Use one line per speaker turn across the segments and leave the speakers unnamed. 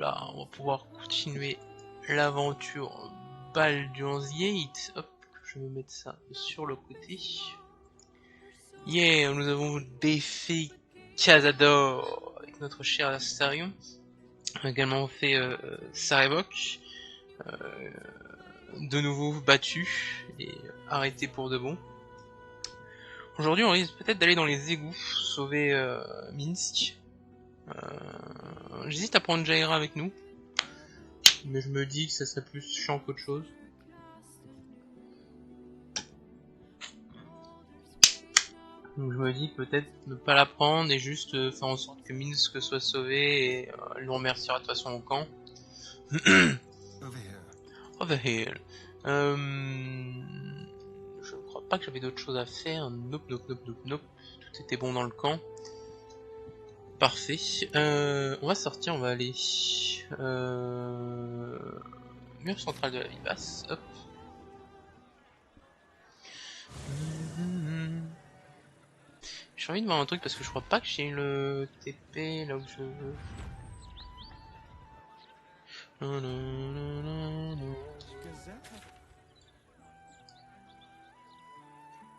là, on va pouvoir continuer l'aventure Baldur's Gate. Hop, je vais mettre ça sur le côté. Yeah, nous avons défait Cazador avec notre cher Astarion. On a également fait Sarevok, de nouveau battu et arrêté pour de bon. Aujourd'hui, on risque peut-être d'aller dans les égouts, sauver Minsc. J'hésite à prendre Jaira avec nous, mais je me dis que ça serait plus chiant qu'autre chose. Donc je me dis peut-être ne pas la prendre et juste faire en sorte que Minsc soit sauvé et elle nous remerciera de toute façon au camp. Over here. Je ne crois pas que j'avais d'autres choses à faire. Nope, nope, nope, nope, nope. Tout était bon dans le camp. Parfait. On va sortir, on va aller mur central de la ville basse. Hop. J'ai envie de voir un truc parce que je crois pas que j'ai le TP là où je veux.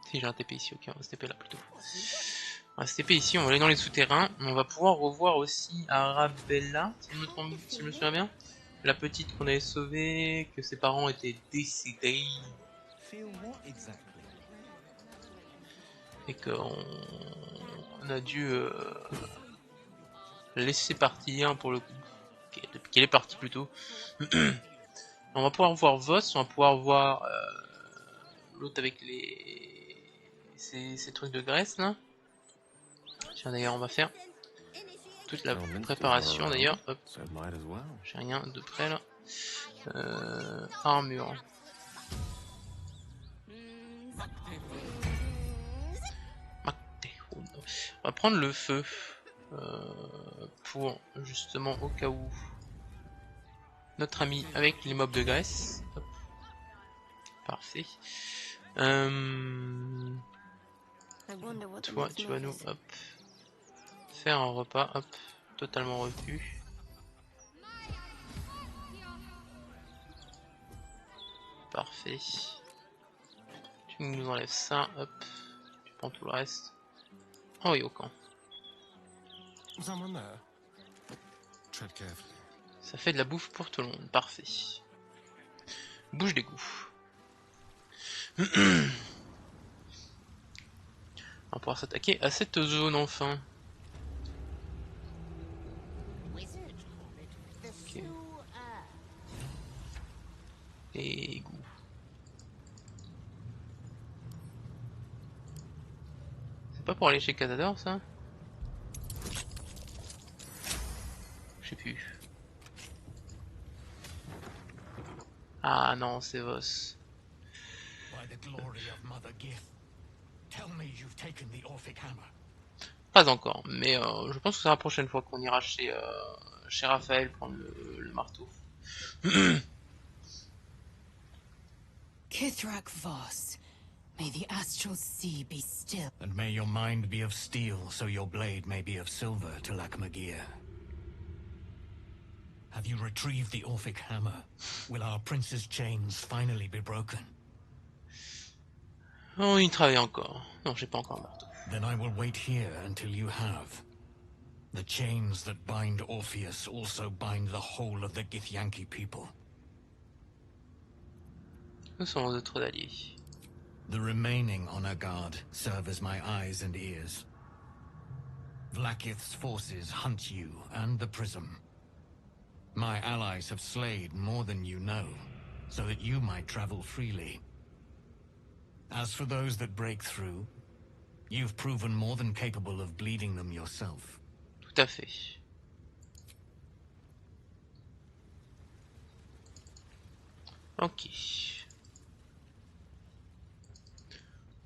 Si j'ai un TP ici, ok, on va se TP là plutôt. On va se TP ici, on va aller dans les souterrains. On va pouvoir revoir aussi Arabella, si je me souviens bien. La petite qu'on avait sauvée, que ses parents étaient décédés. Et qu'on a dû laisser partir pour le coup. Depuis qu'elle est partie plutôt. On va pouvoir voir Voss, on va pouvoir voir l'autre avec ces trucs de graisse là. Tiens d'ailleurs on va faire toute la préparation d'ailleurs. Hop. J'ai rien de près là. Armure. On va prendre le feu pour justement au cas où notre ami avec les mobs de graisse. Hop. Parfait. Toi, tu vas nous hop, faire un repas, hop, totalement repu. Parfait. Tu nous enlèves ça, hop, tu prends tout le reste. Oh oui, au camp. Ça fait de la bouffe pour tout le monde, parfait. Bouge d'égout. On va pouvoir s'attaquer à cette zone enfin. Okay. Égout. C'est pas pour aller chez Cazador ça? Je sais plus. Ah non, c'est Voss. Pas encore, mais je pense que c'est la prochaine fois qu'on ira chez Raphaël prendre le marteau.
Kithrak Voss, may the astral sea be still.
And may your mind be of steel, so your blade may be of silver to Lakmagir. Have you retrieved the Orphic hammer? Will our prince's chains finally be broken?
On y travaille encore. Non, j'ai pas encore le marteau.
Then I will wait here until you have. The chains that bind Orpheus also bind the whole of the Githyanki people.
Nous sommes d'autres alliés.
The remaining honor guard serve as my eyes and ears. Vlakith's forces hunt you and the prism. My allies have slayed more than you know, so that you might travel freely. As for those that break through, you've proven more than capable of bleeding them yourself.
Tout à fait. Ok.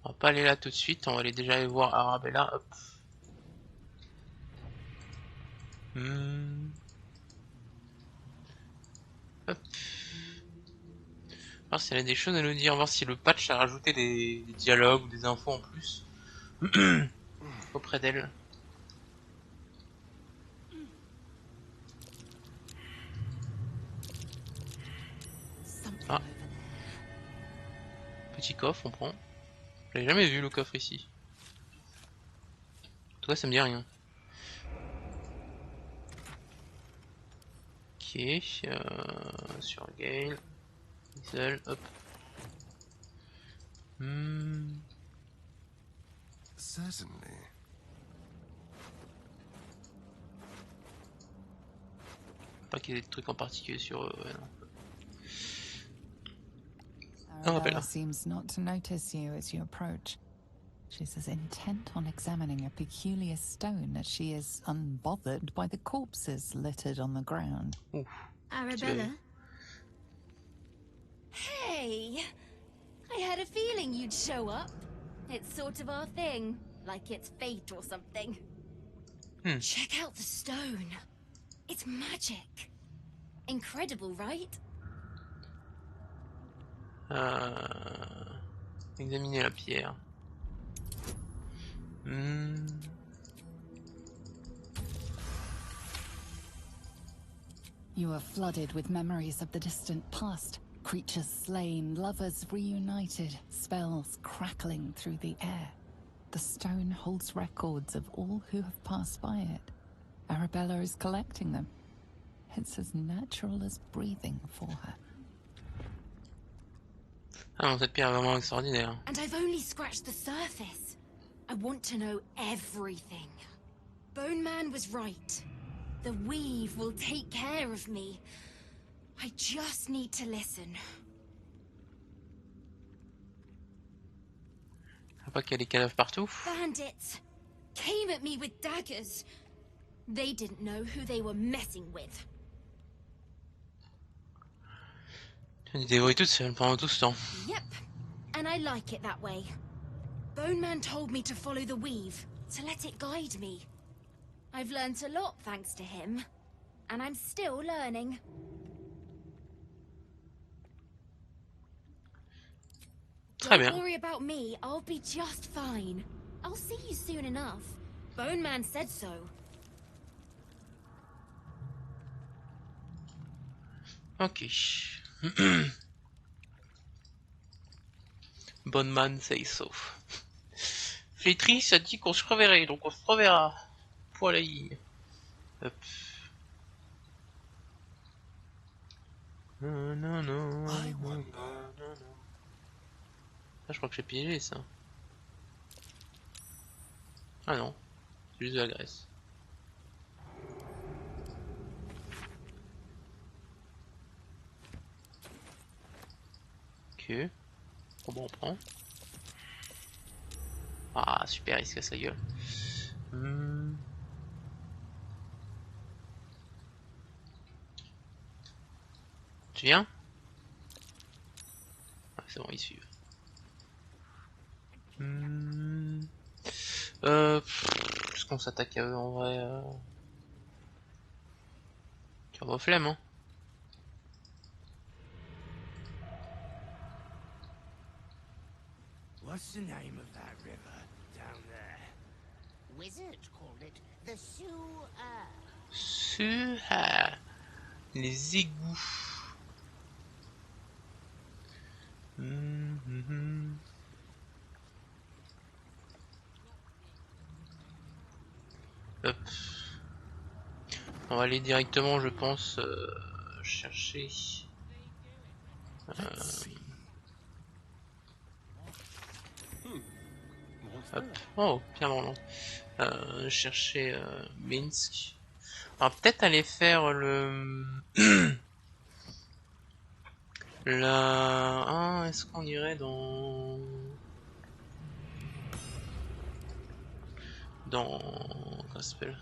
On va pas aller là tout de suite, on va aller déjà aller voir Arabella. Hop. Hop. Voir si elle a des choses à nous dire, voir si le patch a rajouté des dialogues ou des infos en plus auprès d'elle. Petit coffre, on prend. J'avais jamais vu le coffre ici. En tout cas, ça me dit rien. Ok, sur Gale, Diesel, hop.
Certainly.
Pas qu'il y ait des trucs en particulier sur eux, ouais, non.
Arabella seems not to notice you as you approach. She's as intent on examining a peculiar stone as she is unbothered by the corpses littered on the ground.
Ouf.
Arabella? Hey! I had a feeling you'd show up. It's sort of our thing, like it's fate or something. Check out the stone. It's magic. Incredible, right?
Examiner la pierre.
You are flooded with memories of the distant past. Creatures slain, lovers reunited, spells crackling through the air. The stone holds records of all who have passed by it. Arabella is collecting them. It's as natural as breathing for her.
Ah non, cette pierre est vraiment extraordinaire.
And I've only scratched the surface. I want to know everything. Bone Man was right. The weave will take care of me. I just need to listen.
Pas qu'il y a des cadavres partout.
Bandits came at me with daggers. They didn't know who they were messing with.
Tu as dévoré toute seule pendant tout ce temps.
Yep, and I like it that way. Bone Man told me to follow the weave, to let it guide me. I've learnt a lot thanks to him, and I'm still learning.
Très bien.
Don't worry about me, I'll be just fine. I'll see you soon enough. Bone Man said so.
Ok. Bonne man say so. Flétrice a dit qu'on se reverrait, donc on se reverra. Poil. Hop. Non. Ah, je crois que j'ai piégé ça. Ah non, c'est juste de la graisse. Ok. Oh bon, on prend. Ah super, il se casse la gueule. Tu viens? Ah, c'est bon, ils suivent. Est-ce qu'on s'attaque à eux en vrai? Turbo flemme, hein.
What's the name of that river down there?
Wizards called it the sewer.
Les égouts. Hop. On va aller directement, je pense, chercher. Hop. Oh, bien bon, chercher Minsc. On va peut-être aller faire le est-ce qu'on irait dans comment ça s'appelle,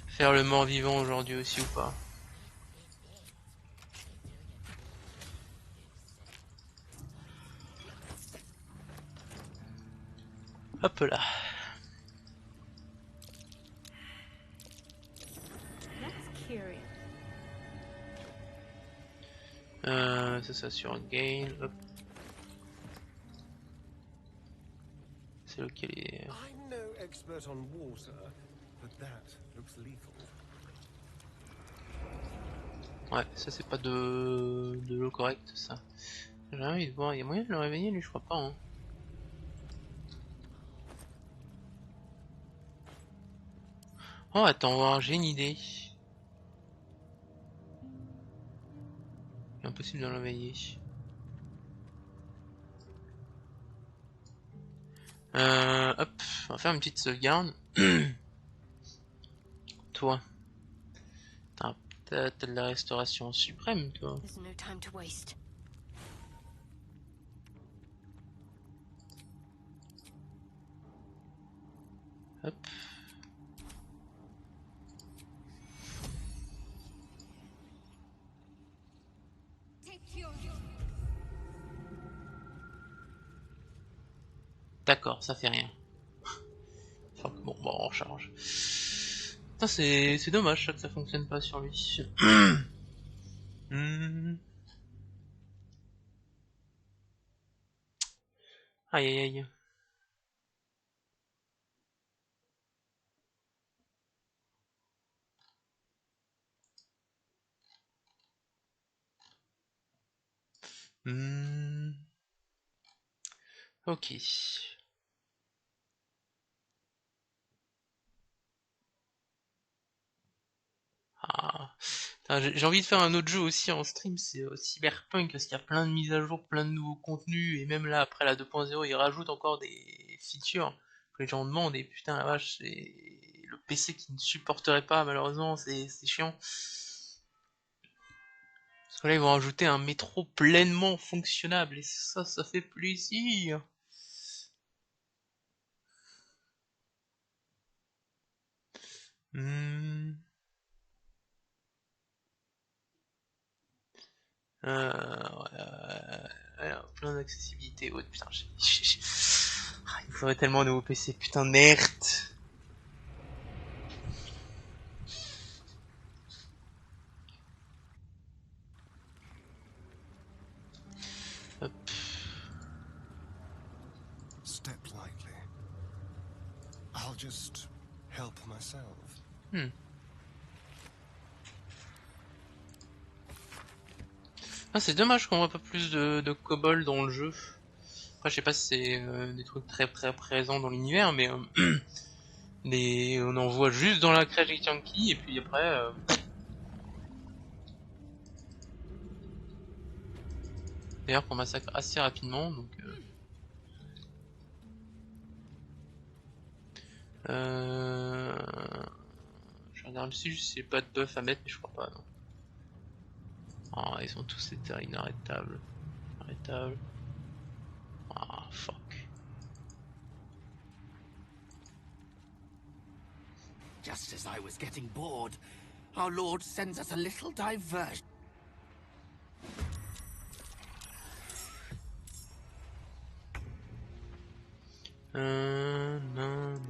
faire le mort-vivant aujourd'hui aussi ou pas? Hop là. C'est ça sur Gale. Hop. C'est lequel est...
I'm no expert on water, but that looks lethal.
Ouais, ça c'est pas de l'eau correcte ça. J'ai envie de voir, il y a moyen de le réveiller lui, je crois pas. Hein. Oh attends, voir, j'ai une idée. Impossible de le réveiller. Hop, on va faire une petite sauvegarde. Toi, t'as peut-être de la restauration suprême, toi.
There's no time to waste.
Hop. D'accord, ça fait rien. Enfin, bon, on recharge. Putain, c'est dommage ça, que ça fonctionne pas sur lui. Aïe aïe aïe. Ok. Ah. J'ai envie de faire un autre jeu aussi en stream, c'est Cyberpunk, parce qu'il y a plein de mises à jour, plein de nouveaux contenus, et même là, après la 2.0, ils rajoutent encore des features que les gens demandent, et putain la vache, c'est le PC qui ne supporterait pas, malheureusement, c'est chiant. Parce que là, ils vont rajouter un métro pleinement fonctionnable, et ça fait plaisir. Plein d'accessibilité. Oh putain, il me faudrait tellement un nouveau PC, putain de merde. Hop.
Step lightly. I'll just help myself.
Ah, c'est dommage qu'on voit pas plus de kobolds dans le jeu. Après, je sais pas si c'est des trucs très présents dans l'univers, mais on en voit juste dans la crèche Yankee, et puis après. D'ailleurs, qu'on massacre assez rapidement, donc. Je regarde si j'ai pas de buff à mettre, mais je crois pas, non. Ah, ils sont tous inarrêtables. Arrêtables. Ah, fuck.
Just as I was getting bored, our Lord sends us a little diversion.
Non.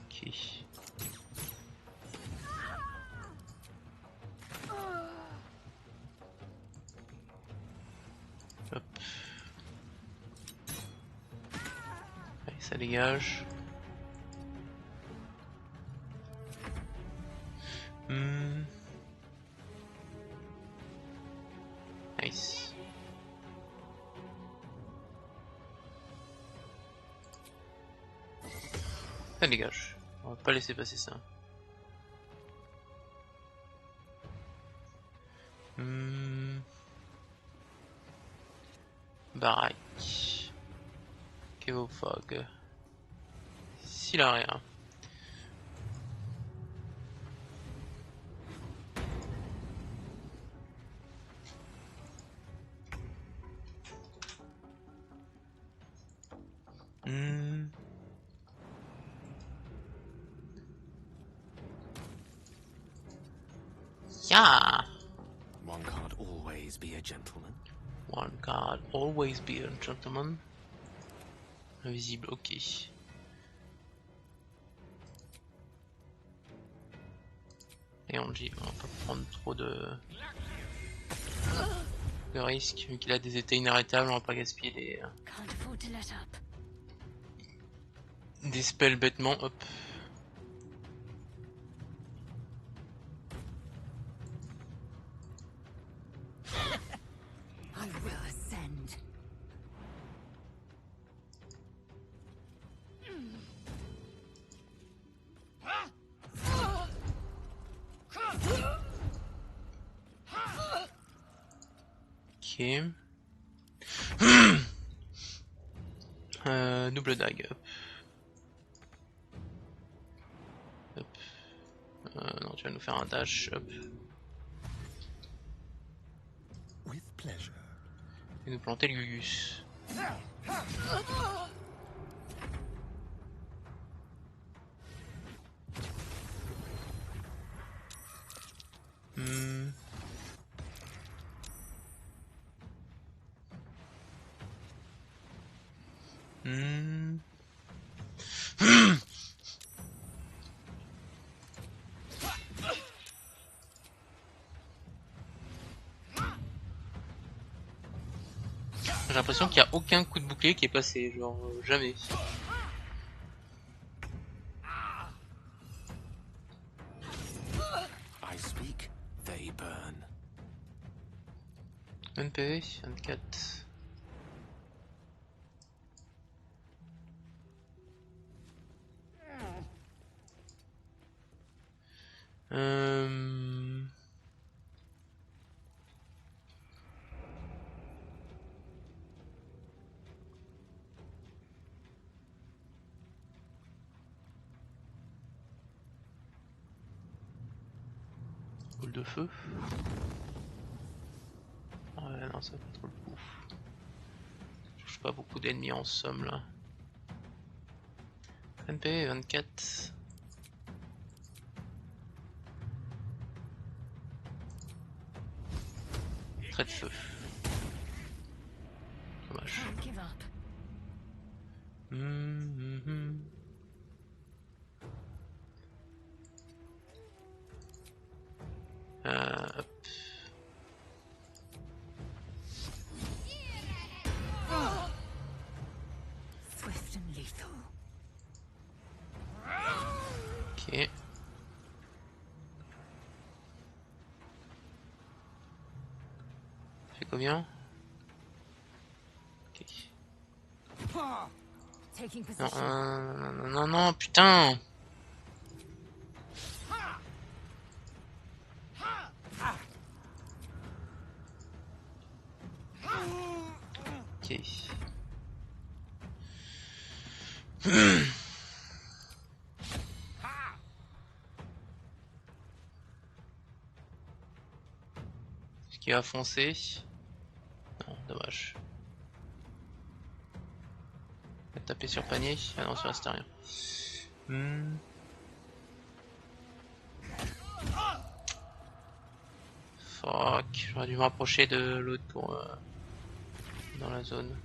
Ok. Hop. Allez, ça dégage. Nice. Ça dégage. On va pas laisser passer ça. Baraque. Kevofog. S'il a rien. Yeah.
One can't always be a gentleman.
One can't always be a gentleman. Invisible, ok. Et on dit, on va pas prendre trop de risques, vu qu'il a des états inarrêtables, on va pas gaspiller des spells bêtement, hop. Ok. Double dague. Hop. Non, tu vas nous faire un dash. Hop.
With pleasure.
Et nous planter le Gugus. Hmm. Hmm. J'ai l'impression qu'il n'y a aucun coup de bouclier qui est passé, genre jamais.
I speak, they burn.
NPV 24. Boule de feu. Ouais, non, ça fait trop le coup. Je touche pas beaucoup d'ennemis en somme là. NPV 24. Trait de feu. Dommage.
Can't give up.
Hop.
Swift and lethal.
Ok. Fait combien? Ok.
Taking
Non,
position.
non, putain! Ok. Ce qui va foncer. Non, dommage. On va taper sur panier. Ah non, ça reste rien. Fuck, j'aurais dû me rapprocher de l'autre pour dans la zone.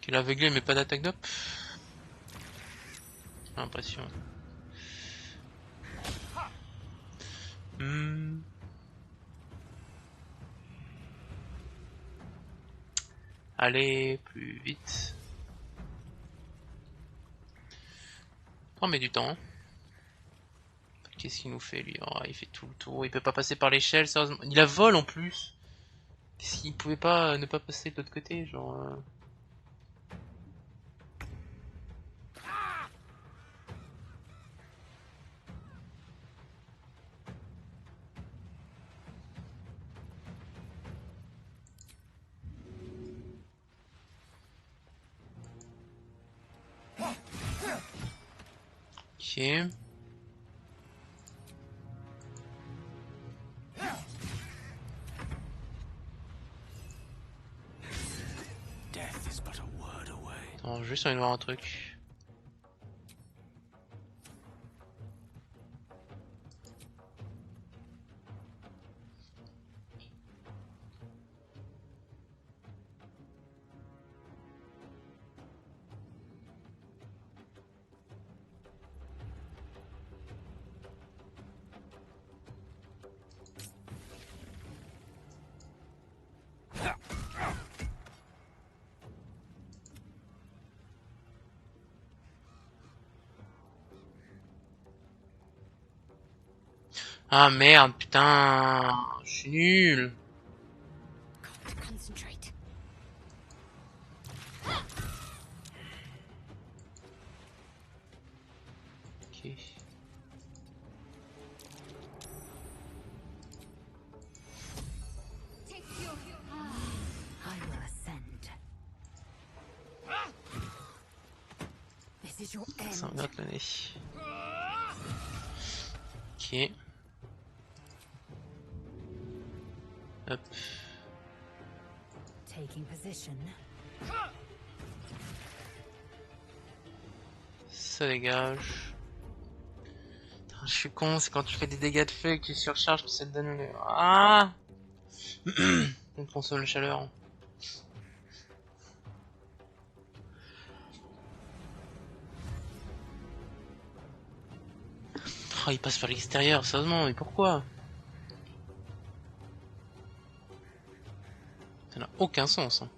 Qu'il a aveuglé mais pas d'attaque d'op. J'ai l'impression. Allez, plus vite. On met du temps. Qu'est-ce qu'il nous fait lui? Oh, il fait tout le tour. Il peut pas passer par l'échelle, sérieusement. Il a vol en plus. Qu'est-ce qu'il pouvait pas ne pas passer de l'autre côté, genre. Ok.
Death is but a word away.
Attends, juste envie de voir un truc. Ah merde, putain, je suis nul.
Got to concentrate.
Ok.
I will ascend. This is your
Ça me
end.
gratte le nez. Ok. Hop.
Taking position.
Ça dégage. Putain, je suis con, c'est quand tu fais des dégâts de feu et que tu surcharges que ça te donne le... Ah. On consomme la chaleur. Oh, il passe par l'extérieur, sérieusement, mais pourquoi? Ça n'a aucun sens. Hein.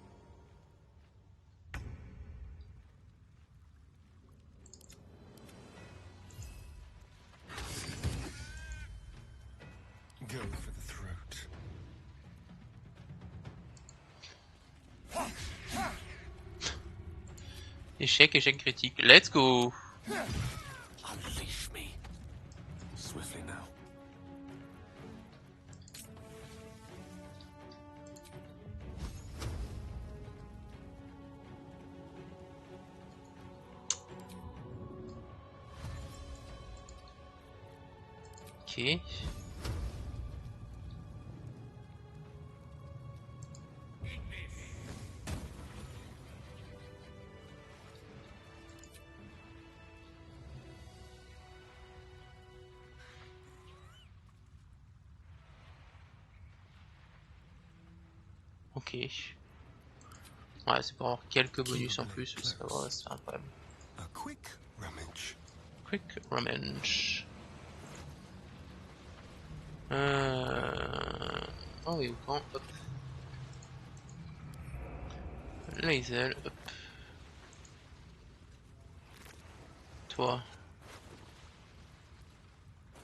Go for the throat.
Échec, échec critique. Let's go!
Unleash me. Swiftly now.
Ok. Ok. Ouais, c'est pour avoir quelques bonus en plus, parce que ouais, c'est incroyable.
A quick rummage.
Quick Revenge. Oh oui, au camp, hop. Laser, hop. Toi.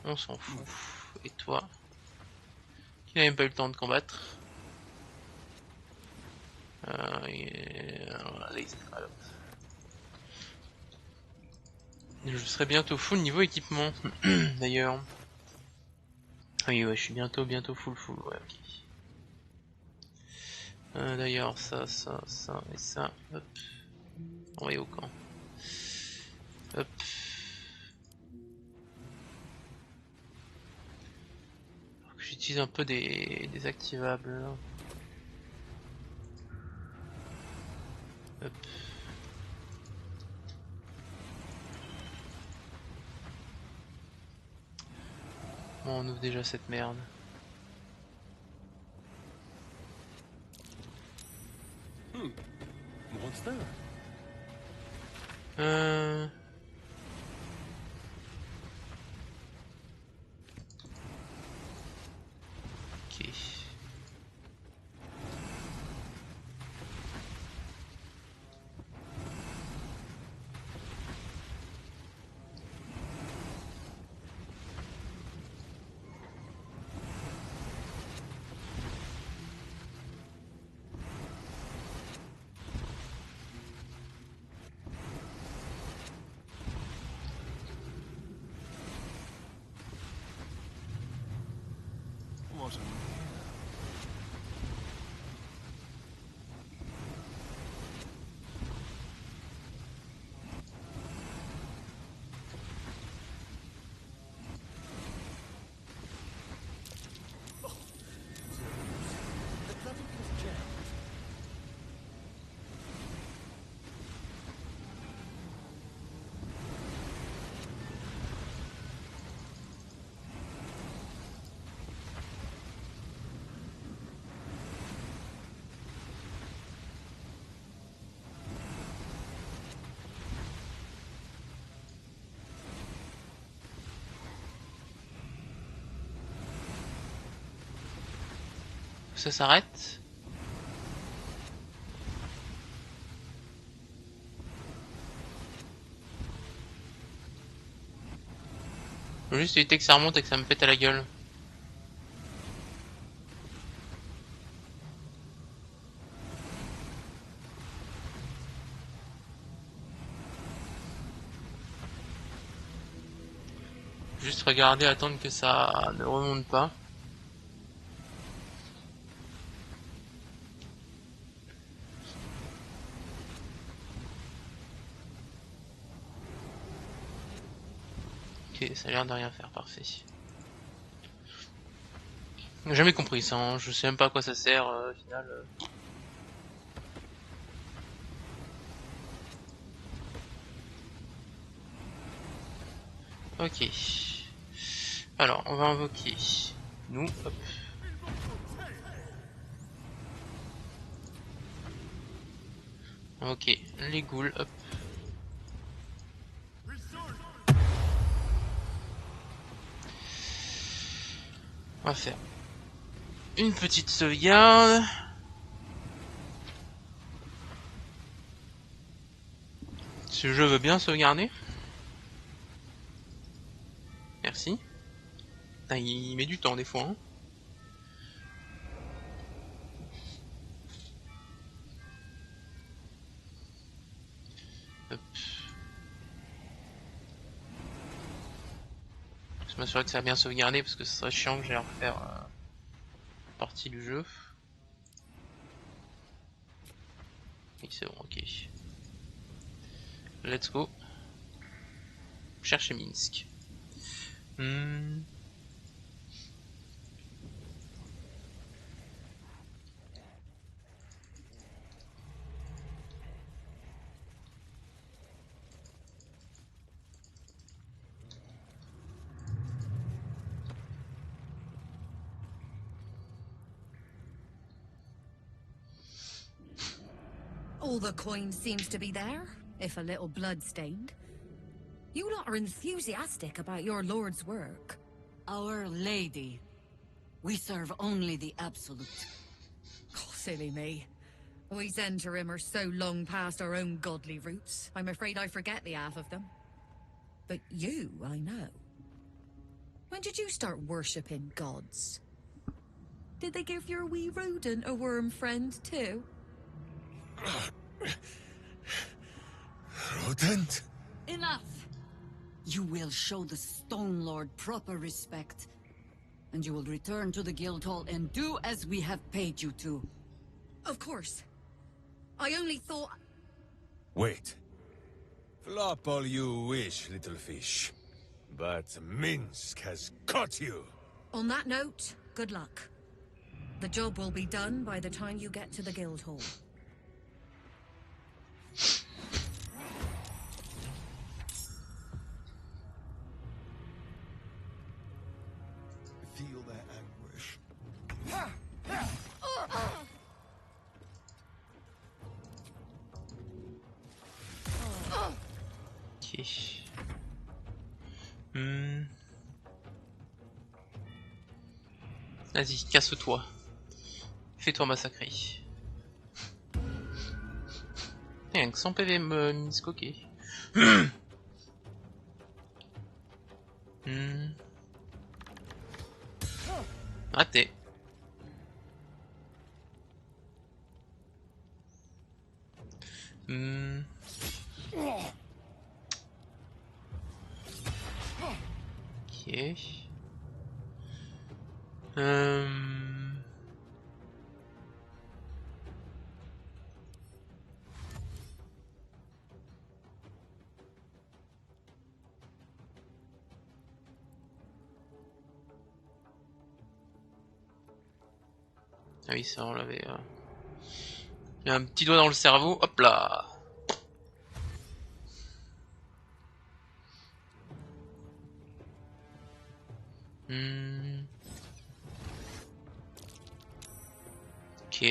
On s'en fout. Et toi. Qui n'a même pas eu le temps de combattre. Voilà, laser, alors. Je serai bientôt full niveau équipement, d'ailleurs. Oui, ouais, je suis bientôt full, ouais, ok. D'ailleurs, ça et ça, hop. Envoyé au camp. Hop. Alors que j'utilise un peu des activables. Là. Hop. Bon, on ouvre déjà cette merde.
What's that?
Ok.
What a The bloody thing's jammed.
Ça s'arrête. Faut juste éviter que ça remonte et que ça me pète à la gueule. Juste regarder, attendre que ça ne remonte pas. Ok, ça a l'air de rien faire, parfait. J'ai jamais compris ça, hein. Je sais même pas à quoi ça sert au final. Ok. Alors, on va invoquer nous. Hop. Ok, les ghouls, hop. On va faire une petite sauvegarde. Ce jeu veut bien sauvegarder. Merci. Putain, il met du temps des fois. Hein. Hop. Je m'assurer que ça a bien sauvegardé parce que ce serait chiant que j'aille refaire partie du jeu. Oui, c'est bon, ok. Let's go. Chercher Minsc.
All the coin seems to be there, if a little blood-stained. You lot are enthusiastic about your lord's work.
Our Lady. We serve only the Absolute.
Oh, silly me. We Zentarim are so long past our own godly roots, I'm afraid I forget the half of them. But you, I know. When did you start worshipping gods? Did they give your wee rodent a worm friend, too?
Rodent?
Enough! You will show the Stone Lord proper respect. And you will return to the Guildhall and do as we have paid you to.
Of course. I only thought...
Wait. Flop all you wish, little fish. But Minsc has caught you!
On that note, good luck. The job will be done by the time you get to the Guildhall.
Feel their anguish.
Ok. Vas-y, casse-toi. Fais-toi massacrer. Rien que 100 PV Minsc, ok. Raté. Ok. Ah oui, ça on l'avait... Il y a un petit doigt dans le cerveau, hop là. Ok.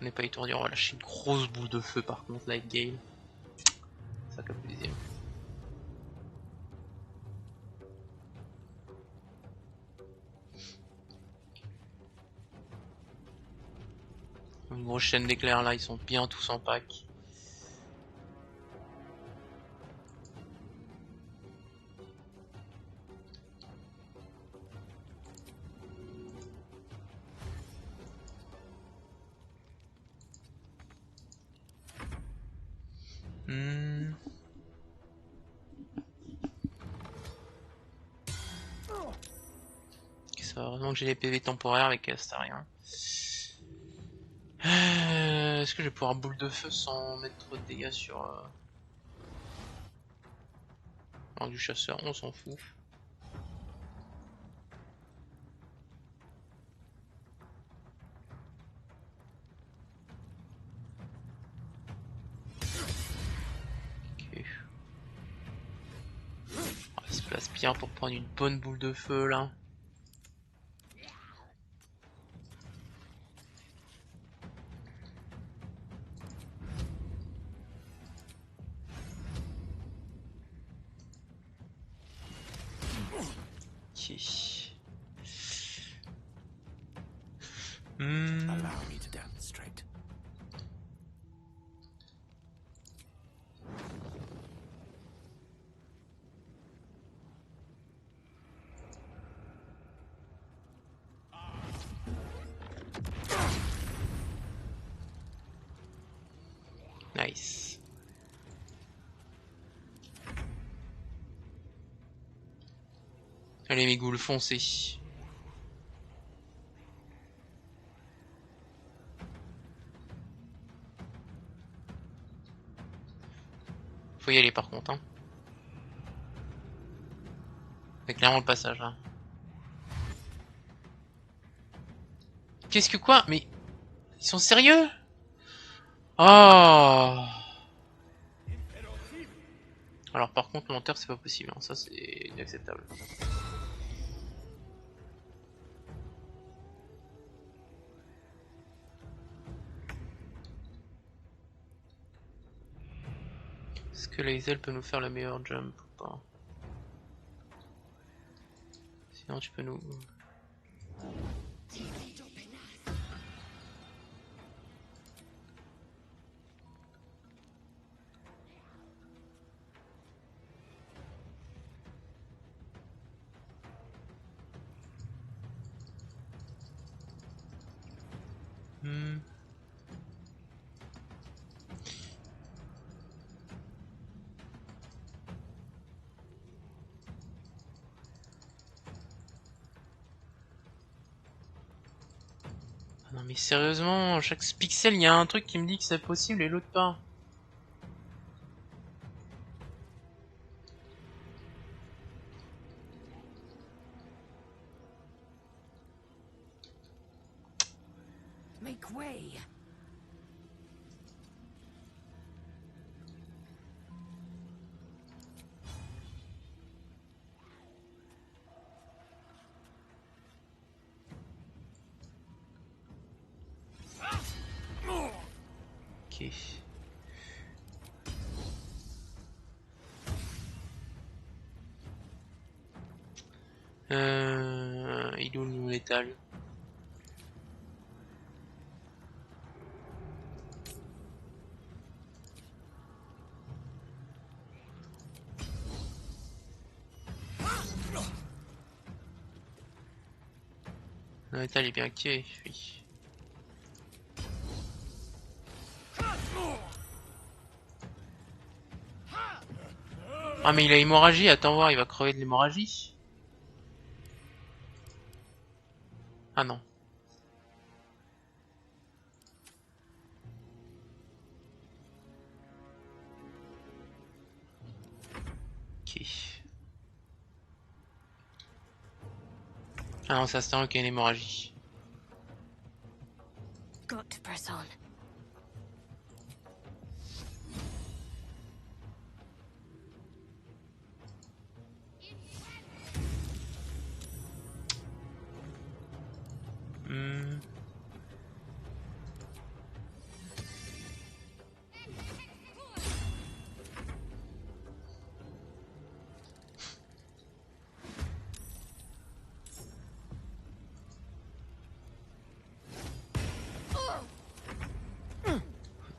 On n'est pas étourdi, on va lâcher une grosse boule de feu par contre, light gale. Ça fait plaisir. Une grosse chaîne d'éclairs là, ils sont bien tous en pack. Heureusement que j'ai les PV temporaires avec Astarion. Est-ce que je vais pouvoir boule de feu sans mettre trop de dégâts sur... Alors, du chasseur, on s'en fout. Ok. Il se place bien pour prendre une bonne boule de feu là.
Allow me to demonstrate.
Nice. Allez mes ghouls, foncez. Faut y aller par contre hein. C'est clairement le passage là. Qu'est-ce que quoi? Mais ils sont sérieux? Oh. Alors par contre lenteur c'est pas possible, hein. Ça c'est inacceptable. Est-ce que l'Aisel peut nous faire la meilleure jump ou pas? Sinon tu peux nous... Non mais sérieusement, chaque pixel il y a un truc qui me dit que c'est possible et l'autre pas.
Make way.
Ok. Il est où le létal? Le létal est bien activé, oui. Ah mais il a hémorragie, attends voir, il va crever de l'hémorragie. Ah non. Ok. Ah non, ça c'est un qui a une hémorragie.
Got to press on.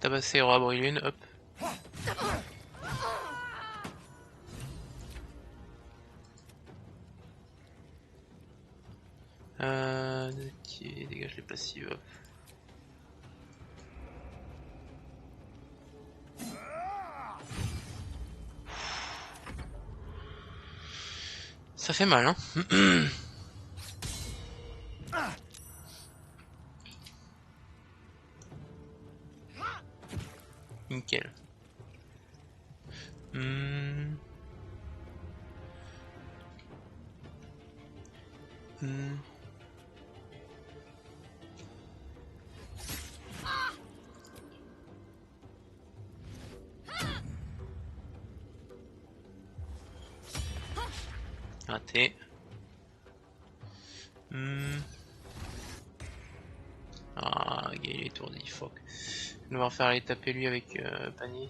Tabasser roi brûlune, hop. Ok, dégage les passives, hop. Ça fait mal, hein. Hmm. Hmm. Raté. Hmm. Ah, il est étourdi, fuck. Je vais devoir faire aller taper lui avec panier.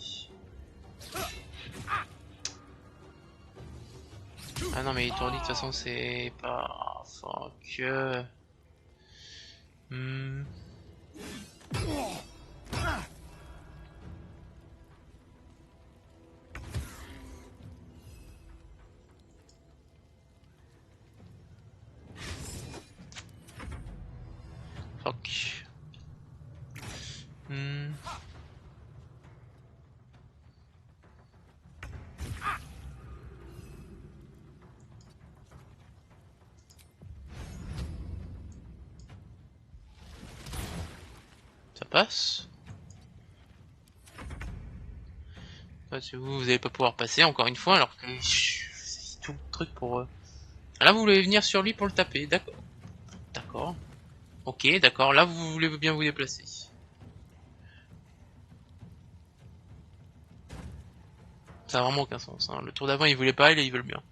Ah non, mais il est étourdi, de toute façon, c'est pas... Fuck. Hmm. Fuck. Hmm. Ça passe. Parce que vous allez pas pouvoir passer encore une fois alors que c'est tout le truc pour... Ah, là vous voulez venir sur lui pour le taper, d'accord. D'accord. Ok, d'accord, là vous voulez bien vous déplacer. Ça a vraiment aucun sens, hein. Le tour d'avant il voulait pas, et là ils veulent bien.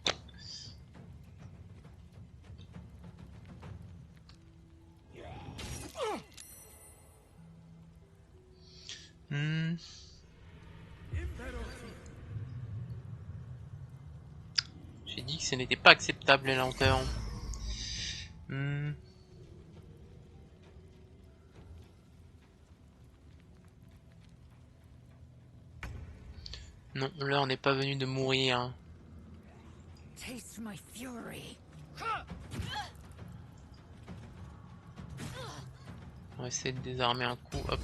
Hmm. J'ai dit que ce n'était pas acceptable les lenteurs. Hmm. Non, l'heure n'est pas venue de mourir.
Taste my fury.
On va essayer de désarmer un coup, hop.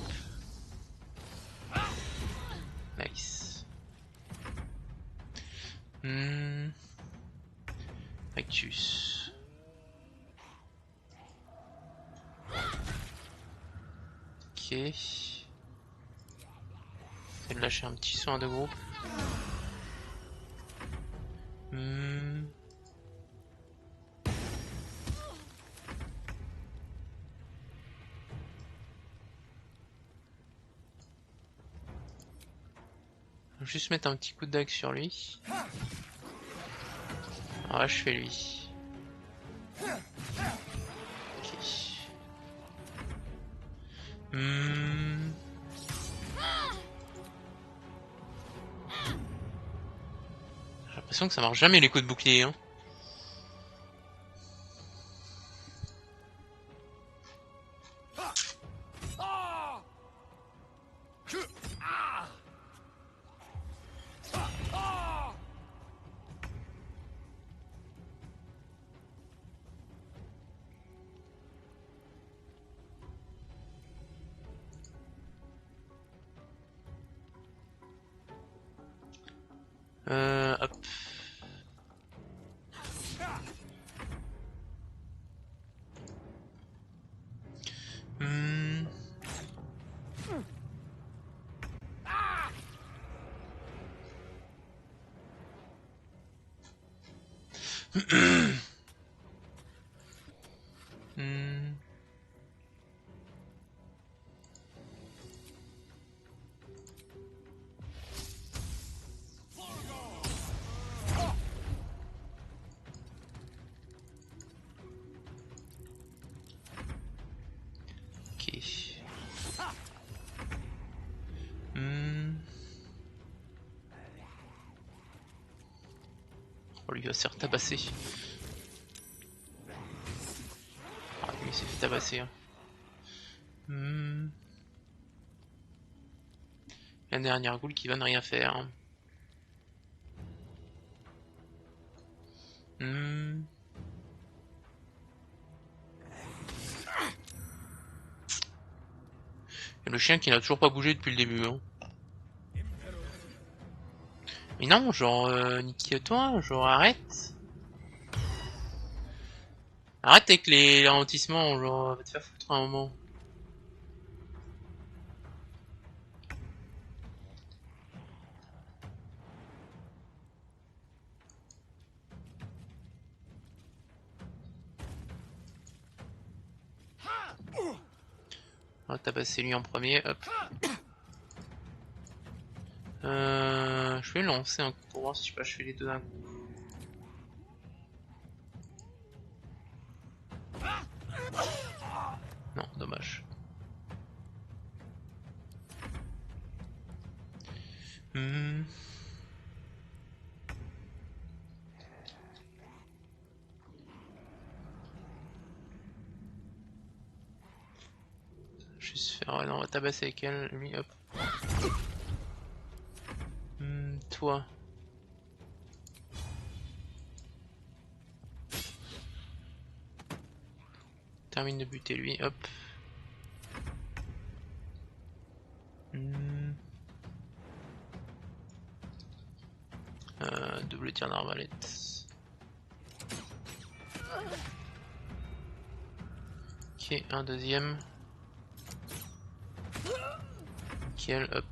Nice. Hmm. Actus. Ok. Je vais lâcher un petit soin de groupe. Hmm. Je vais juste mettre un petit coup de dague sur lui. Alors là je fais lui. Ok. Hmm. J'ai l'impression que ça marche jamais les coups de bouclier, hein. Hop. Hmm. Hmm. Ok. Hmm. Oh, lui va se faire tabasser. Ah, lui il s'est fait tabasser, hein. Hmm. La dernière goule qui va ne rien faire. Hmm. Et le chien qui n'a toujours pas bougé depuis le début, hein. Mais non, genre, nique-toi, genre, arrête. Arrête avec les ralentissements, genre, va te faire foutre un moment. On va tabasser lui en premier, hop. Je vais lancer un coup pour voir si je peux achever les deux d'un coup. Non, dommage. Juste faire... Ouais, non, on va tabasser avec elle, lui, hop. Toi. Termine de buter lui, hop. Double tir d'arbalète. Ok, un deuxième. Nickel, hop.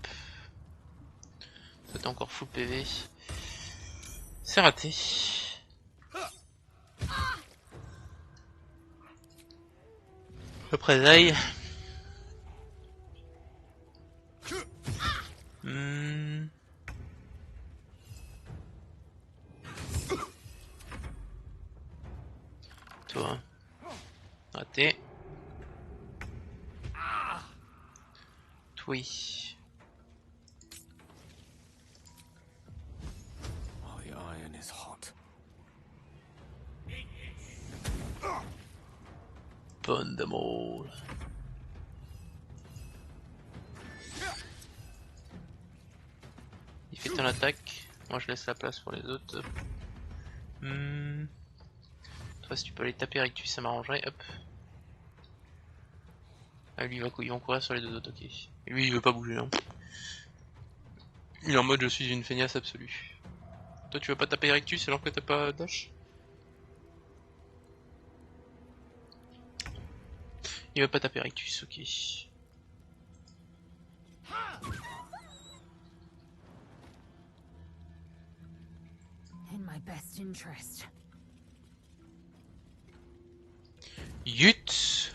C'est encore full PV. C'est raté. Représailles. Toi. Raté. Oui.
Oh, the iron is hot.
Bonne de molle. Il fait ton attaque. Moi je laisse la place pour les autres. Toi si tu peux aller taper avec lui ça m'arrangerait. Hop. Ah lui il va courir sur les deux autres, ok. Et lui il veut pas bouger hein. Il est en mode je suis une feignasse absolue. Toi tu veux pas taper Rectus alors que t'as pas dash? Il veut pas taper Rectus, ok.
In my best interest.
Yut.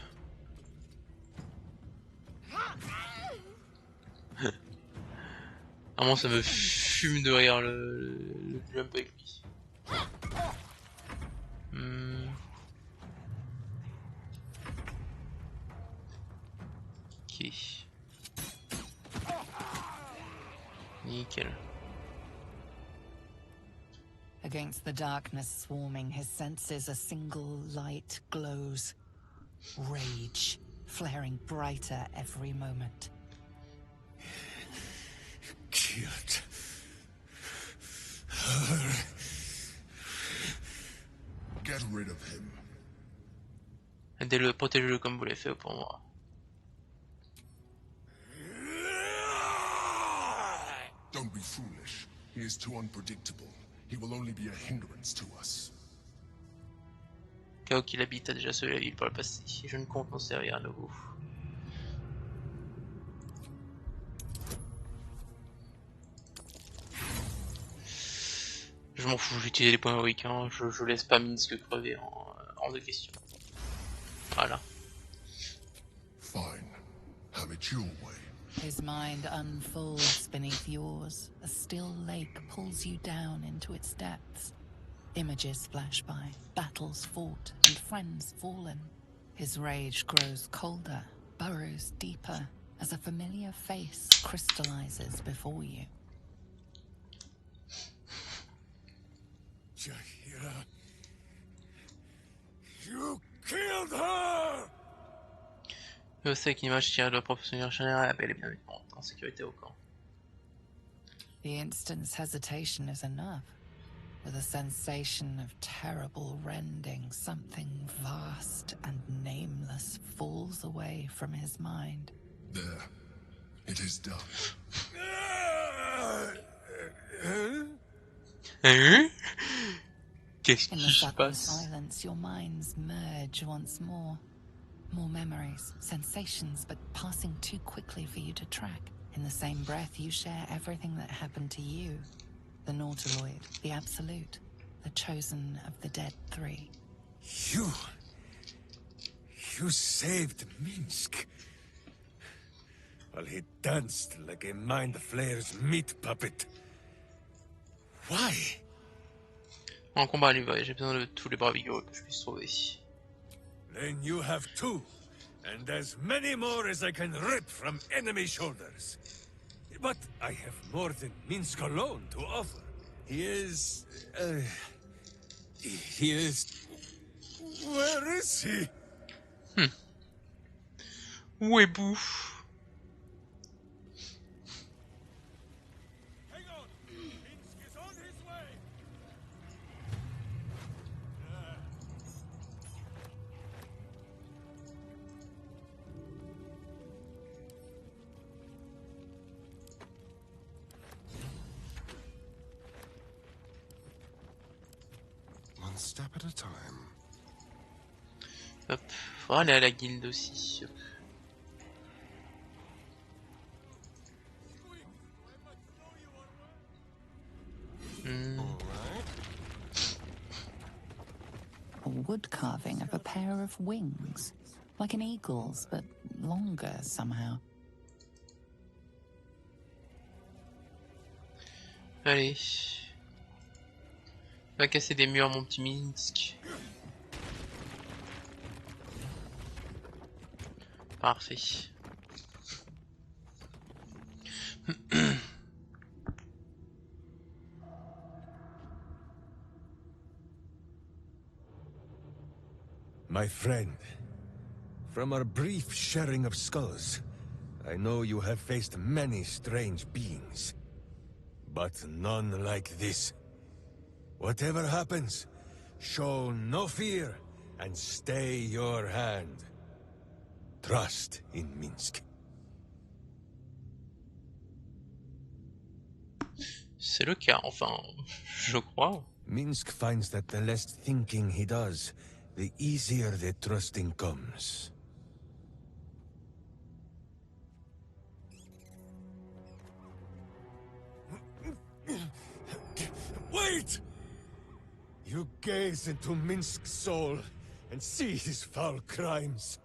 Vraiment ça me fume de rire le jump avec lui. Ok. Nickel.
Against the darkness swarming his senses, a single light glows. Rage, flaring brighter every moment.
Killed get rid of him.
Aidez-le, protégez-le comme vous l'avez fait pour moi.
Don't be foolish. He is too unpredictable. He will only be a hindrance to us.
Chaos qu'il habite a déjà sauvé la ville par le passé. Je ne compte m'en servir à nouveau. Je m'en fous, j'utilise les points héroïques, hein. Je laisse pas Minsc crever en de question. Voilà.
Fine. Have it your way.
His mind unfolds beneath yours. A still lake pulls you down into its depths. Images flash by, battles fought, and friends fallen. His rage grows colder, burrows deeper, as a familiar face crystallizes before you.
Jahira, you killed her!
Je sais qu'une image tirée de la professionnelle générale appelle bien en sécurité au camp.
The instant's hesitation is enough. With a sensation of terrible rending, something vast and nameless falls away from his mind.
There. It is done.
Qu'est-ce
In the
qui se
sudden
passe?
silence, your minds merge once more. More memories, sensations, but passing too quickly for you to track. In the same breath, you share everything that happened to you. The Nautiloid, the Absolute, the chosen of the dead three.
You saved Minsc. while he danced like a mind flayer's meat puppet. Why?
En combat, lui, ouais, j'ai besoin de tous les bras vigoureux que je puisse trouver.
Then you have two, and as many more as I can rip from enemy shoulders. But I have more than Minsc alone to offer. He is... he is... Where is he?
Où est Bou?
Hang on! Minsc is on his way!
One step at a time.
Hop, faudra aller à la guilde aussi. Hop.
A wood carving of a pair of wings, like an eagle's, but longer somehow.
Allez. Va casser des murs, mon petit Minsc. Parfait.
My friend, from our brief sharing of skulls, I know you have faced many strange beings, but none like this. Whatever happens, show no fear and stay your hand. Trust in Minsc.
C'est le cas, enfin, je crois.
Minsc finds that the less thinking he does, the easier the trusting comes. Wait! You gaze into Minsc's soul and see his foul crimes.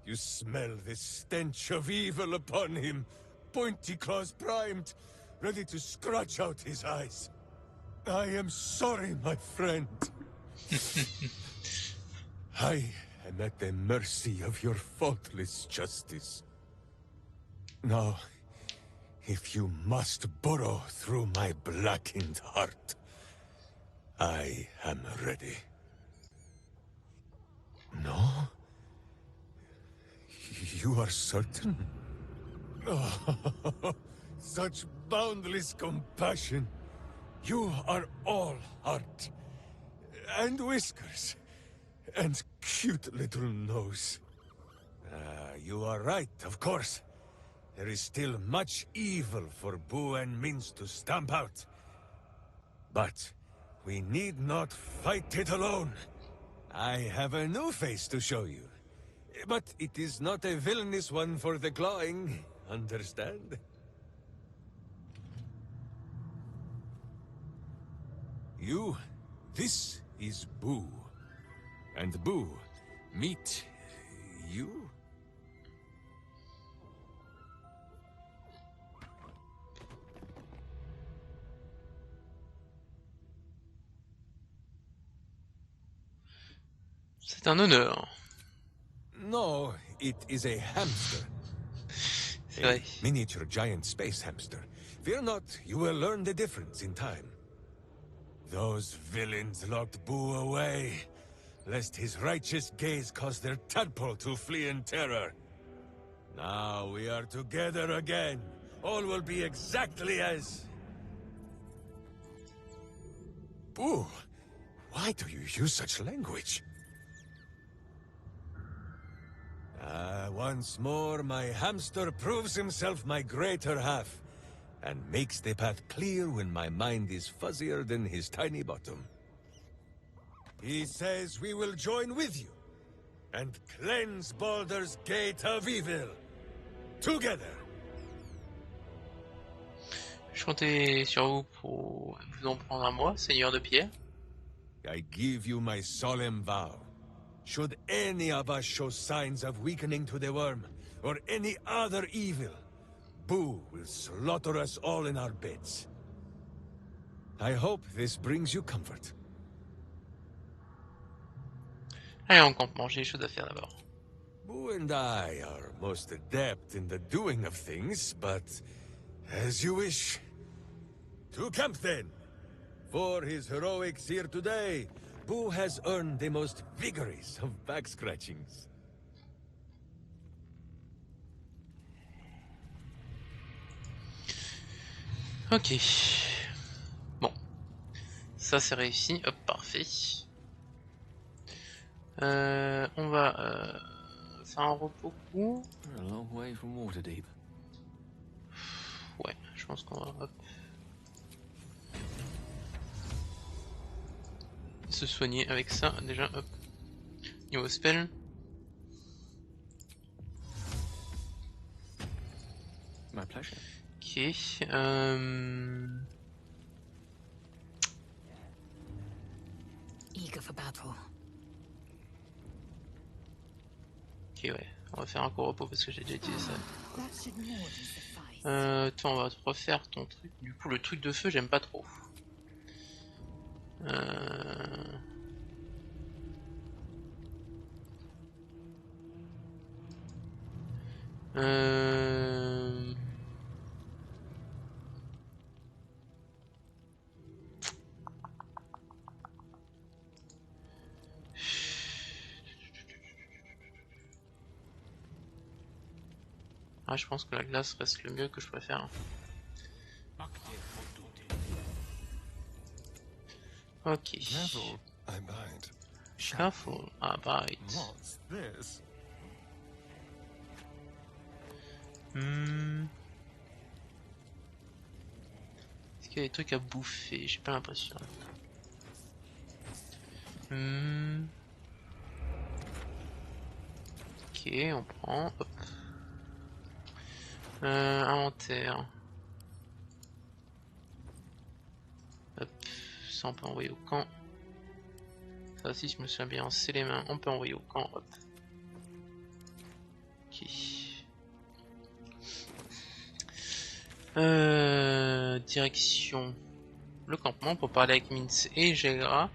You smell the stench of evil upon him, pointy claws primed, ready to scratch out his eyes. I am sorry, my friend. I am at the mercy of your faultless justice. Now, if you must burrow through my blackened heart, I am ready. No? You are certain? Oh, such boundless compassion. You are all heart. And whiskers. And cute little nose. You are right, of course. There is still much evil for Boo and Minsc to stamp out. But we need not fight it alone. I have a new face to show you. But it is not a villainous one for the clawing, understand? You, this is Boo. And Boo, meet you?
C'est un honneur.
No, it is a hamster.
C'est vrai.
A miniature giant space hamster. Fear not, you will learn the difference in time. Those villains locked Boo away, lest his righteous gaze cause their tadpole to flee in terror. Now we are together again. All will be exactly as... Boo, why do you use such language? Once more, my hamster proves himself my greater half, and makes the path clear when my mind is fuzzier than his tiny bottom. He says we will join with you, and cleanse Baldur's gate of evil. Together!
Je comptais sur vous pour vous en prendre à moi, seigneur de pierre.
I give you my solemn vow. Should any of us show signs of weakening to the worm, or any other evil, Boo will slaughter us all in our beds. I hope this brings you comfort.
Allez, en campement, j'ai des choses à faire d'abord.
Boo and I are most adept in the doing of things, but as you wish. To camp then! For his heroics here today, Boo has earned the most vigorous of back scratchings.
Ok. Bon. Ça c'est réussi. Hop, parfait. On va faire un repos court. Ouais, je pense qu'on va hop, se soigner avec ça déjà. Hop. Niveau spell.
My pleasure.
Ok.
Eager for battle.
Ok, ouais. On va faire un court repos parce que j'ai déjà utilisé ça.
That should more than suffice.
Toi, on va te refaire ton truc. Du coup, le truc de feu, j'aime pas trop. Ah, je pense que la glace reste le mieux que je préfère. Ok.
Careful, I bite.
Careful, I bite.
What's this?
Est-ce qu'il y a des trucs à bouffer? J'ai pas l'impression. Ok, on prend. Hop. Inventaire. Hop. Ça on peut envoyer au camp. Ça aussi, je me souviens bien, c'est les mains. On peut envoyer au camp. Hop. Ok. Direction le campement pour parler avec Minsc et Jagra.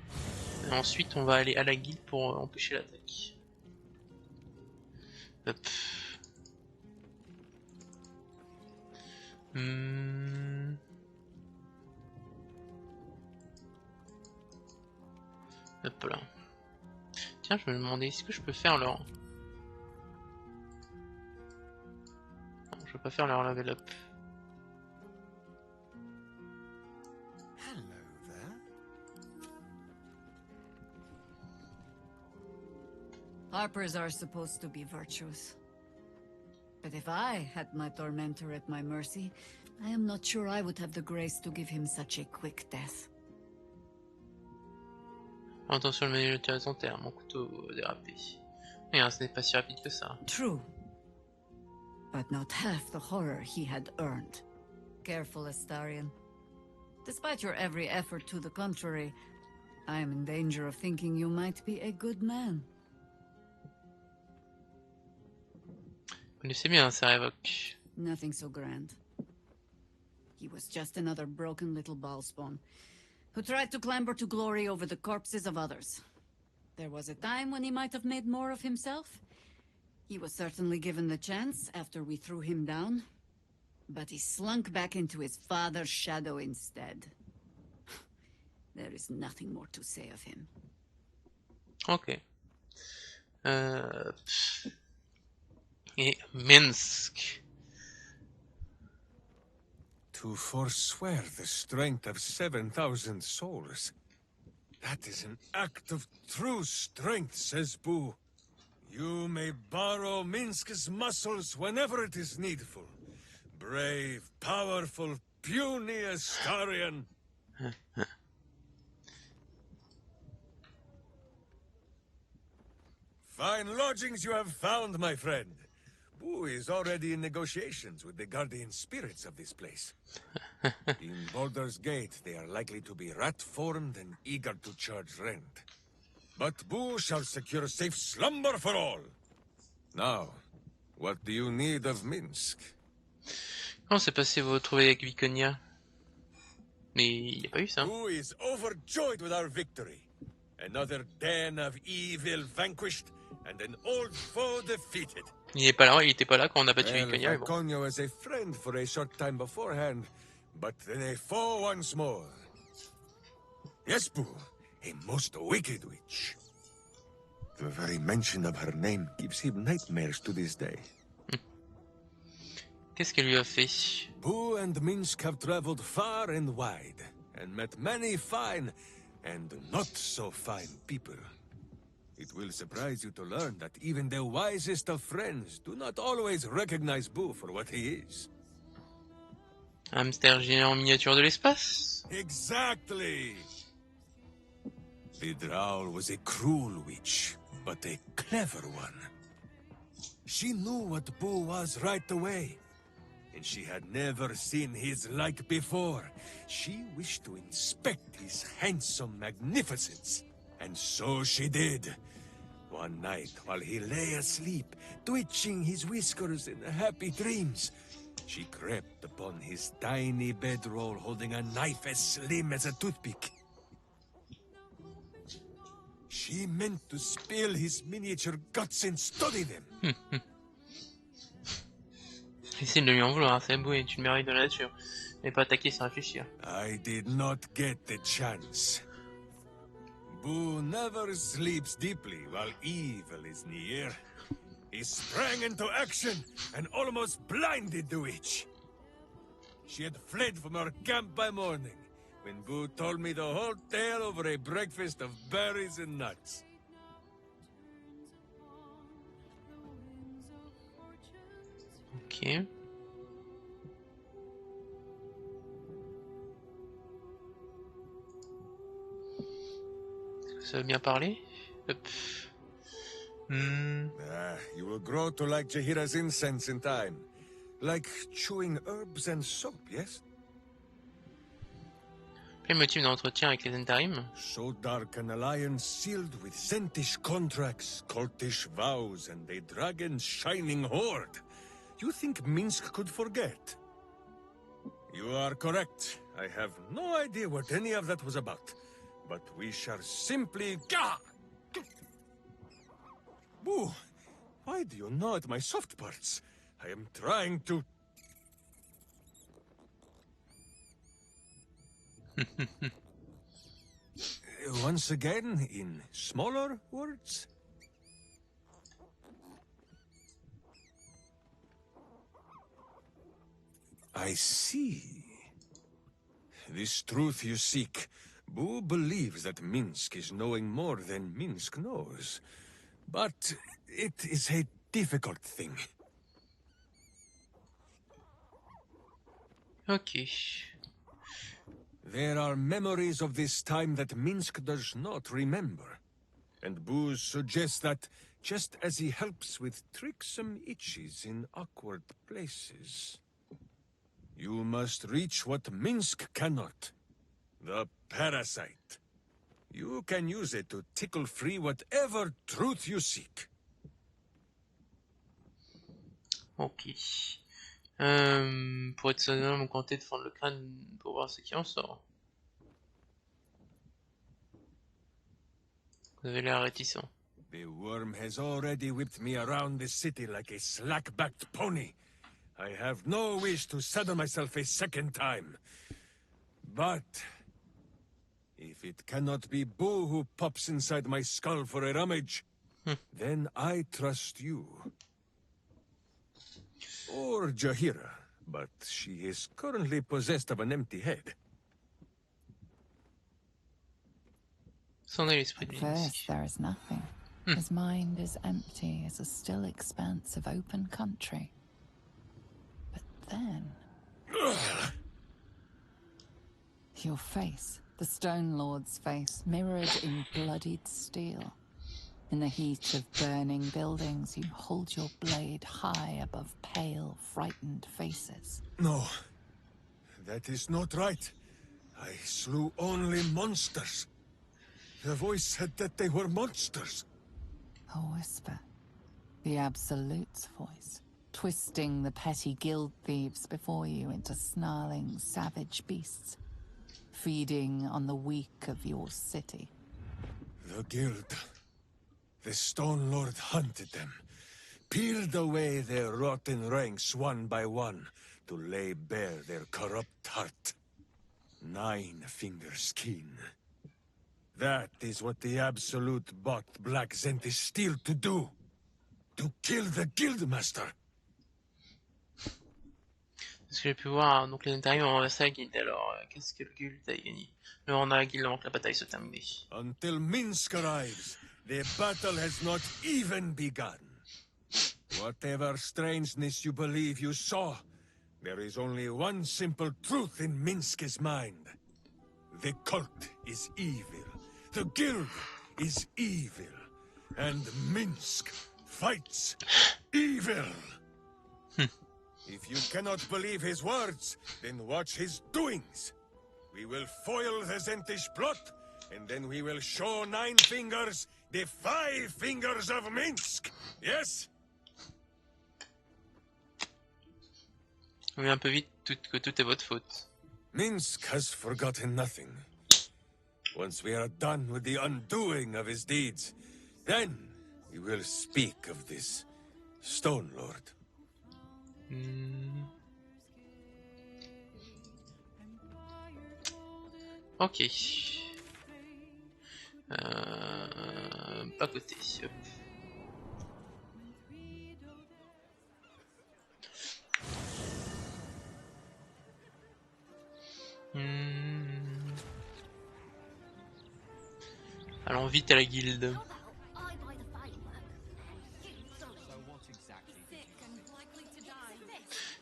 Et ensuite, on va aller à la guilde pour empêcher l'attaque. Hop. Hop là. Tiens, je me demandais, est-ce que je peux faire leur... Non, je peux pas faire leur level up.
Hello there.
Harpers are supposed to be virtuous. But if I had my tormentor at my mercy, I am not sure I would have the grace to give him such a quick death.
Attention, le menu de son terre, mon couteau dérapé. Rien, ce n'est pas si rapide que ça.
True. But not half the horror he had earned. Careful, Astarion. Despite your every effort to the contrary, I am in danger of thinking you might be a good man.
Vous connaissez bien, ça révoque.
Nothing so grand. He was just another broken little ballspawn, who tried to clamber to glory over the corpses of others. There was a time when he might have made more of himself. He was certainly given the chance after we threw him down, but he slunk back into his father's shadow instead. There is nothing more to say of him.
Ok. Et Minsc.
To forswear the strength of 7,000 souls. That is an act of true strength, says Boo. You may borrow Minsc's muscles whenever it is needful. Brave, powerful, puny Astarion. Fine lodgings you have found, my friend. Boo is already in negotiations with the guardian spirits of this place. In Baldur's Gate, they are likely to be rat-formed and eager to charge rent. But Boo shall secure safe slumber for all. Now, what do you need of Minsc?
Comment s'est passé vos trouvailles avec Viconia? Mais il n'y a pas eu ça.
Who is overjoyed with our victory? Another den of evil vanquished and an old foe defeated.
Il était pas là quand on a battu
Well,
Viconia, mais bon.
Viconia was a friend for a short time beforehand, but then a foe once more. Yes, Boo, a most wicked witch. The very mention of her name gives him nightmares to this day.
Qu'est-ce qu'elle lui a fait?
Boo and Minsc have traveled far and wide, and met many fine and not so fine people. It will surprise you to learn that even the wisest of friends do not always recognize Boo for what he is.
Hamster géant miniature de l'espace?
Exactly! The Drow was a cruel witch, but a clever one. She knew what Boo was right away, and she had never seen his like before. She wished to inspect his handsome magnificence, and so she did. One night, while he lay asleep, twitching his whiskers in happy dreams, she crept upon his tiny bedroll holding a knife as slim as a toothpick. She meant to spill his miniature guts and study them.
Essaye de lui en vouloir, c'est beau et tu le mérites de la nature. Mais pas attaquer sans réfléchir.
I did not get the chance. Boo never sleeps deeply while evil is near. He sprang into action and almost blinded the witch. She had fled from our camp by morning, when Boo told me the whole tale over a breakfast of berries and nuts.
Ok. Ça veut bien parler? Hop.
You will grow to like Jahira's incense in time. Like chewing herbs and soap, yes?
Quel motif d'entretien avec les intérims?
So dark an alliance sealed with scentish contracts, cultish vows, and a dragon's shining hoard. You think Minsc could forget? You are correct. I have no idea what any of that was about. But we shall simply... Gah! Boo! Why do you gnaw at my soft parts? I am trying to... Once again, in smaller words? I see. This truth you seek. Boo believes that Minsc is knowing more than Minsc knows. But it is a difficult thing.
Ok.
There are memories of this time that Minsc does not remember. And Boo suggests that, just as he helps with tricksome itches in awkward places, you must reach what Minsc cannot. The parasite. You can use it to tickle free whatever truth you seek.
Ok. Pour être sonnant, on comptait de fendre le crâne pour voir ce qui en sort. Vous avez l'air réticent.
The worm has already whipped me around the city like a slack-backed pony. I have no wish to saddle myself a second time. But... if it cannot be Boo who pops inside my skull for a rummage, then I trust you. Or Jahira, but she is currently possessed of an empty head.
At first, there is nothing. His mind is empty as a still expanse of open country. But then... your face, the Stone Lord's face, mirrored in bloodied steel. In the heat of burning buildings, you hold your blade high above pale, frightened faces.
No, that is not right. I slew only monsters. The voice said that they were monsters.
A whisper. The Absolute's voice. twisting the petty guild thieves before you into snarling, savage beasts, feeding on the weak of your city.
The guild. The Stone Lord hunted them, peeled away their rotten ranks one by one, to lay bare their corrupt heart. 9 fingers keen. That is what the Absolute bought Black Zent is still to do. To kill the Guildmaster.
Ce que j'ai pu voir, donc les Netariens ont renversé la guilde, alors qu'est-ce que le guild a gagné? Le on a la guilde avant que la bataille soit terminée.
Until Minsc arrives, the battle has not even begun. Whatever strangeness you believe you saw, there is only one simple truth in Minsc's mind. The cult is evil. The guild is evil. And Minsc fights evil. If you cannot believe his words, then watch his doings. We will foil the Zentish plot, and then we will show 9 fingers the 5 fingers of Minsc. Yes?
On est un peu vite que tout est votre faute.
Minsc has forgotten nothing. Once we are done with the undoing of his deeds, then we will speak of this Stone Lord.
Ok. Pas côté. Hop. Allons vite à la guilde.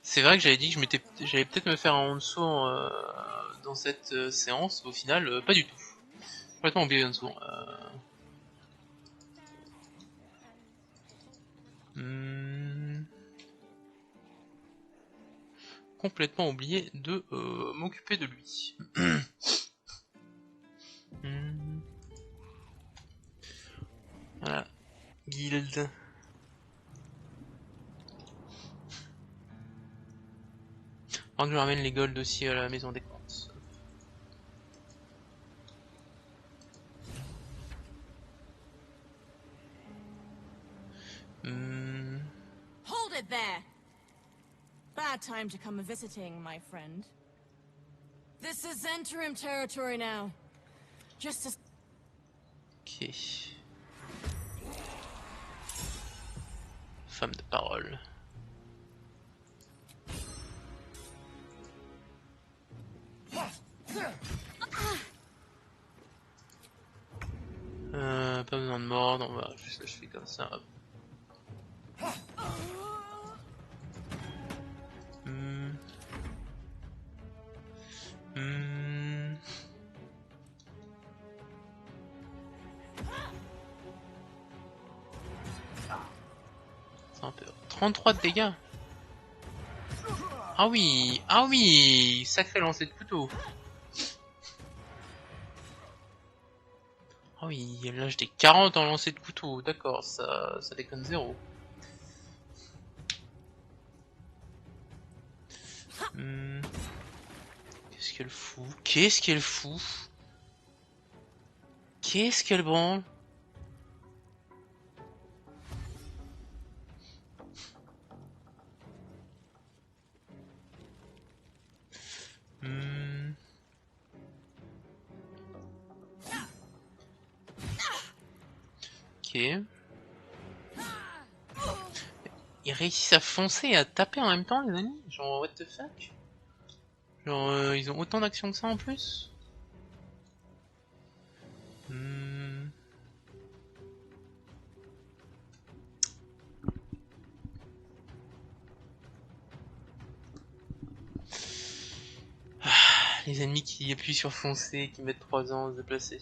C'est vrai que j'avais dit que j'allais peut-être me faire un Hanso dans cette séance, au final, pas du tout. Complètement oublié Hanso. Complètement oublié de m'occuper de lui. Voilà, guilde. Je ramène les golds aussi à la maison des comptes.
Hold it there! Bad time to come visiting, my friend. This is interim territory now. Just as...
Ok. Femme de parole. Pas besoin de mordre, on va juste l'achever comme ça. Hop. C'est un peu... 33 de dégâts. Ah oui, sacré lancer de couteau. Ah oui, elle lâche des 40 en lancer de couteau, d'accord, ça déconne zéro. Qu'est-ce qu'elle fout? Qu'est-ce qu'elle fout? Qu'est-ce qu'elle branle? Ok. Ils réussissent à foncer et à taper en même temps, les amis? Genre, what the fuck? Genre, ils ont autant d'actions que ça en plus? Les ennemis qui appuient sur foncer, qui mettent 3 ans à se déplacer.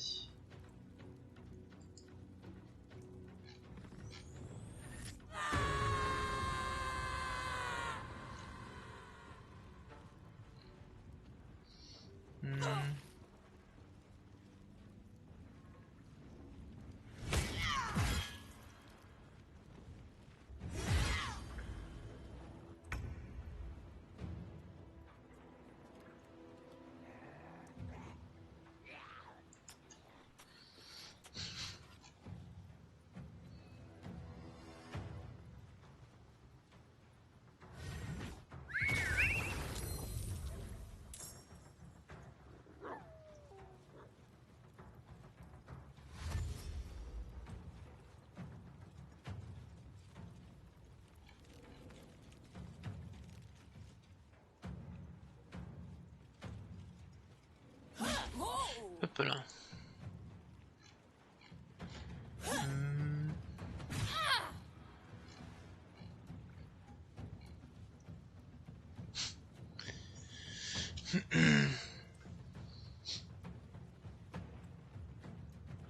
Hop là.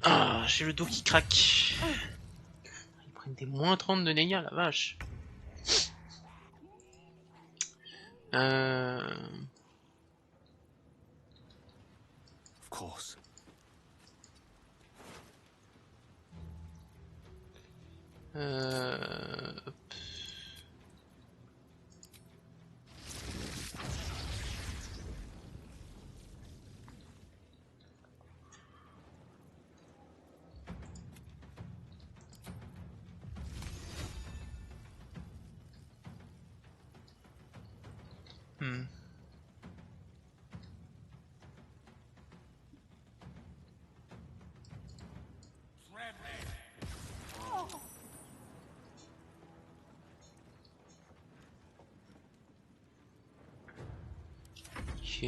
Ah, j'ai le dos qui craque. Ils prennent des moins 30 de dégâts, la vache.
Of course.
Hop. Ok.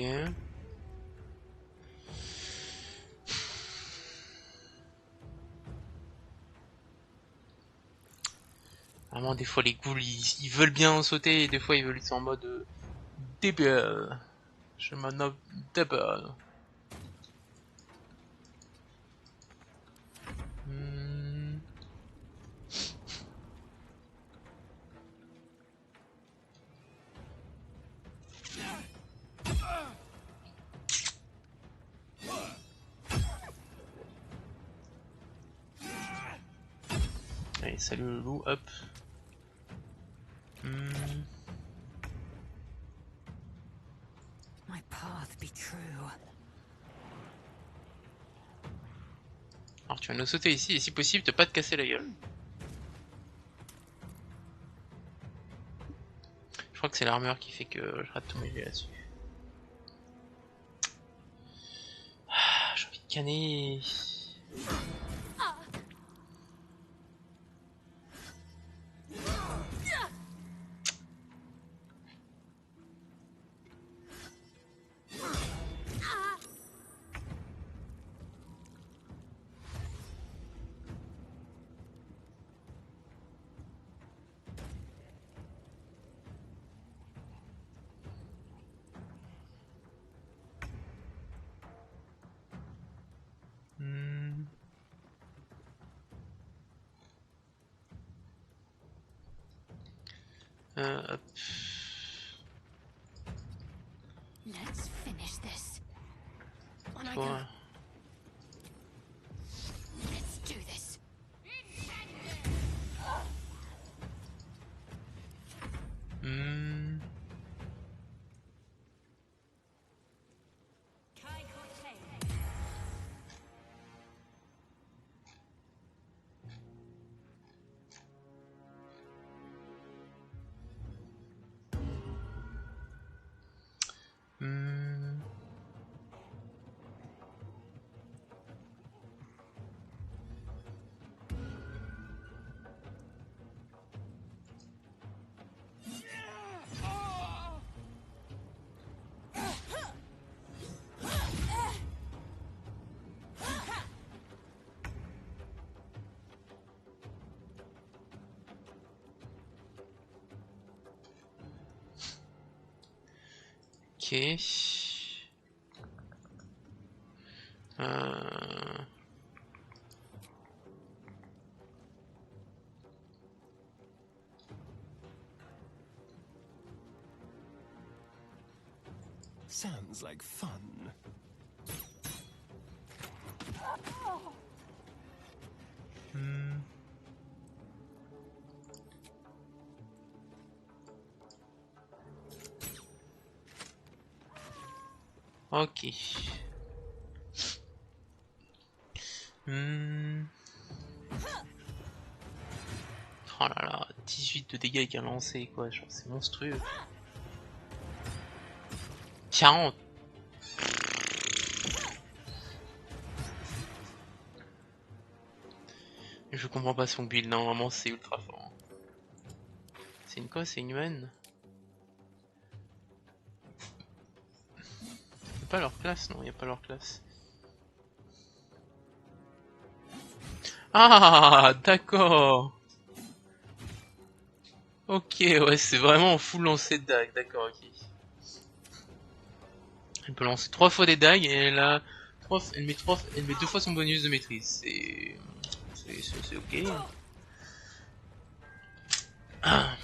Vraiment, des fois les ghouls ils veulent bien sauter et des fois ils veulent être en mode débile. Je m'en nomme débile. Allez, salut le loup, hop.
My path be true.
Alors tu vas nous sauter ici et si possible te pas te casser la gueule. Je crois que c'est l'armure qui fait que je rate tous mes jets là-dessus. Ah, j'ai envie de canner. Hop.
Let's finish this. On I
Toi.
go. Let's do this.
Ok.
Sounds like fun.
Ok. Oh là là, 18 de dégâts qu'un lancé quoi, genre c'est monstrueux. 40. Je comprends pas son build, normalement c'est ultra fort. C'est une quoi? C'est une humaine? Y'a pas leur classe? Non, y'a pas leur classe. Ah, d'accord. Ok, ouais, c'est vraiment full lancer de dague, d'accord, ok. Elle peut lancer 3 fois des dagues et elle met 2 fois son bonus de maîtrise. C'est ok. Ah.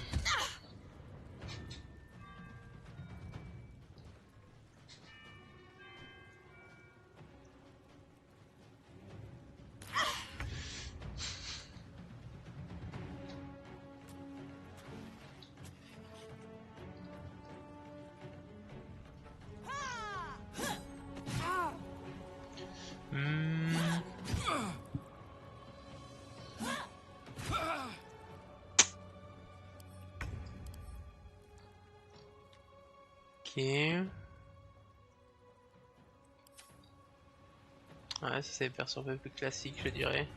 Ok. Ouais, ça c'est des persos un peu plus classiques, je dirais.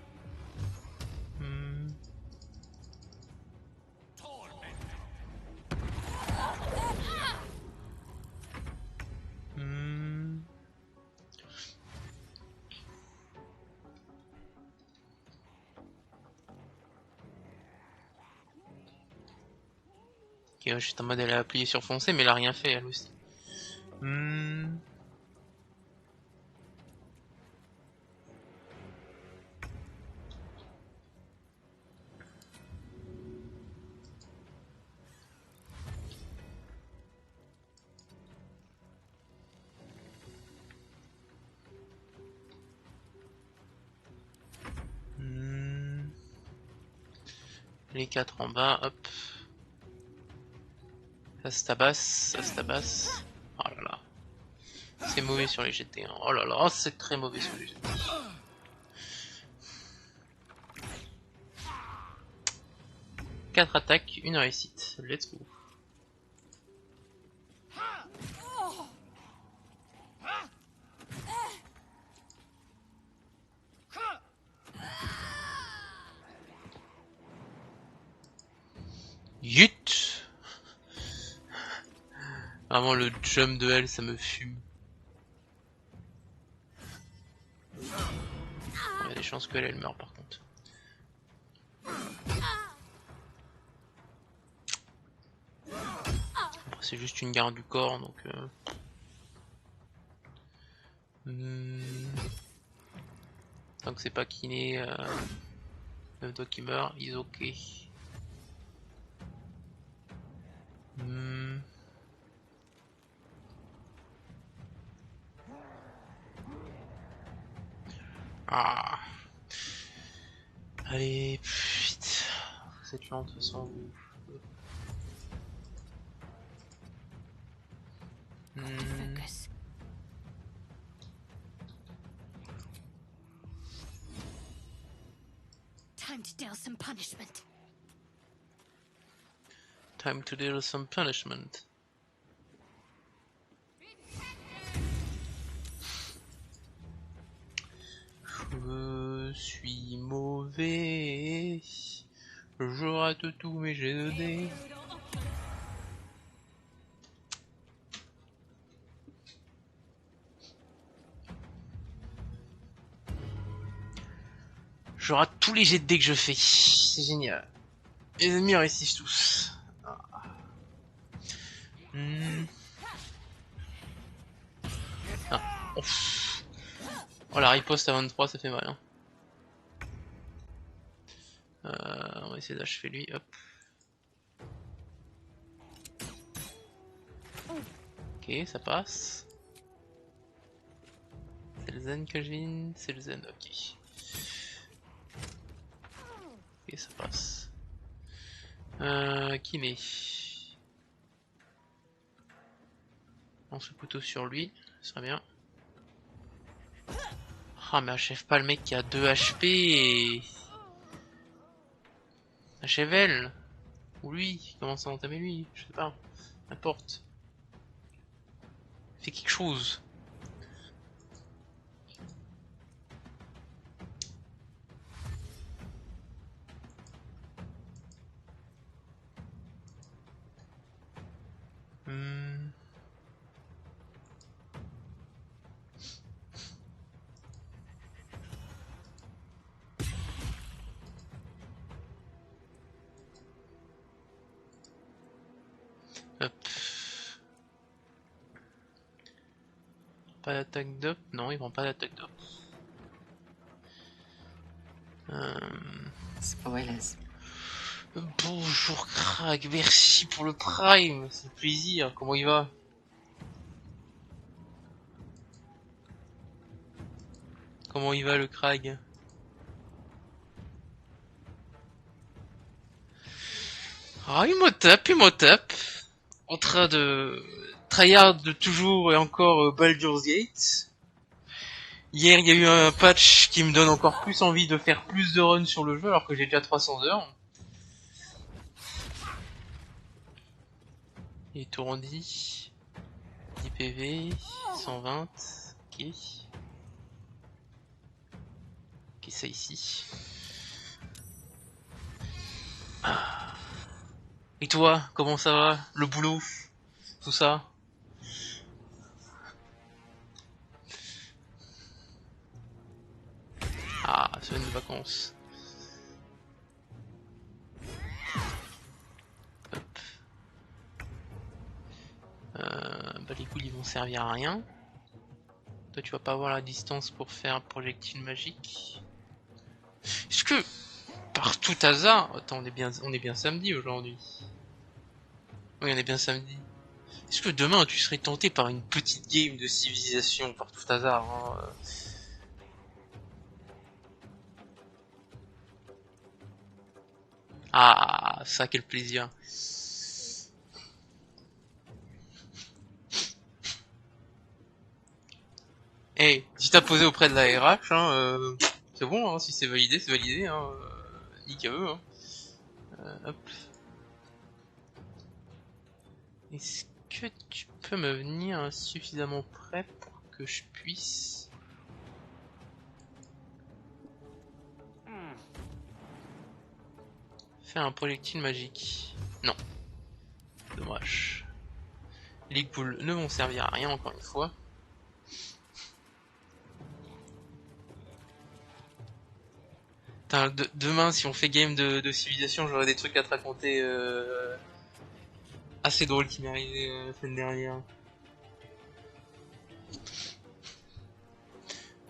Ok, ouais, j'étais en mode elle a appuyé sur foncer, mais elle a rien fait elle aussi. Les 4 en bas, hop. Ça se tabasse, ça se tabasse. Oh là là. C'est mauvais sur les GT. Hein. Oh là là, c'est très mauvais sur les GT. Quatre attaques, une réussite. Let's go. Yut. Vraiment le jump de elle, ça me fume. Il y a des chances qu'elle meurt par contre. Après c'est juste une garde du corps donc... Tant que c'est pas kiné, le doigt qui meurt, il est ok. Ah. Allez, vite. Cette lente de toute façon.
Focus. Time to deal some punishment.
Time to deal some punishment. Je suis mauvais. Je rate tous mes jets de dés. Je rate tous les jets de dés que je fais. C'est génial. Les ennemis réussissent tous. Ah. Oh la riposte à 23 ça fait mal hein. On va essayer d'achever lui, hop. Ok, ça passe. C'est le zen que j'ai, c'est le zen, ok. Ok, ça passe. Kiné. On se couteau sur lui, ça serait bien. Ah mais achève pas le mec qui a 2 HP et... Achève elle. Ou lui, commence à entamer lui, je sais pas. N'importe. Fais quelque chose. pas d'attaque d'up. Non, il prend pas d'attaque d'up.
Spoilers.
Bonjour Krag, merci pour le prime, c'est plaisir. Comment il va? Comment il va le Krag? Ah, il me tape. En train de tryhard de toujours et encore Baldur's Gate. Hier, il y a eu un patch qui me donne encore plus envie de faire plus de runs sur le jeu alors que j'ai déjà 300 heures. Et tout rempli. 10 PV, 120. Ok. Ok, ça ici. Ah. Et toi, comment ça va? Le boulot? Tout ça? Ah, semaine de vacances. Hop. Bah les coups ils vont servir à rien. Toi tu vas pas avoir la distance pour faire un projectile magique. Est-ce que par tout hasard... Attends, on est bien samedi aujourd'hui. Oui, on est bien samedi. Est-ce que demain tu serais tenté par une petite game de civilisation par tout hasard hein Ah, ça quel plaisir. Hey, si t'as posé auprès de la RH, hein, c'est bon, hein, si c'est validé, hein, nique à eux. Hein. Hop. Est-ce que tu peux me venir suffisamment près pour que je puisse... faire un projectile magique? Non. Dommage. Les poules ne vont servir à rien encore une fois. Demain, si on fait game de civilisation, j'aurai des trucs à te raconter assez drôles qui m'est arrivé la semaine dernière.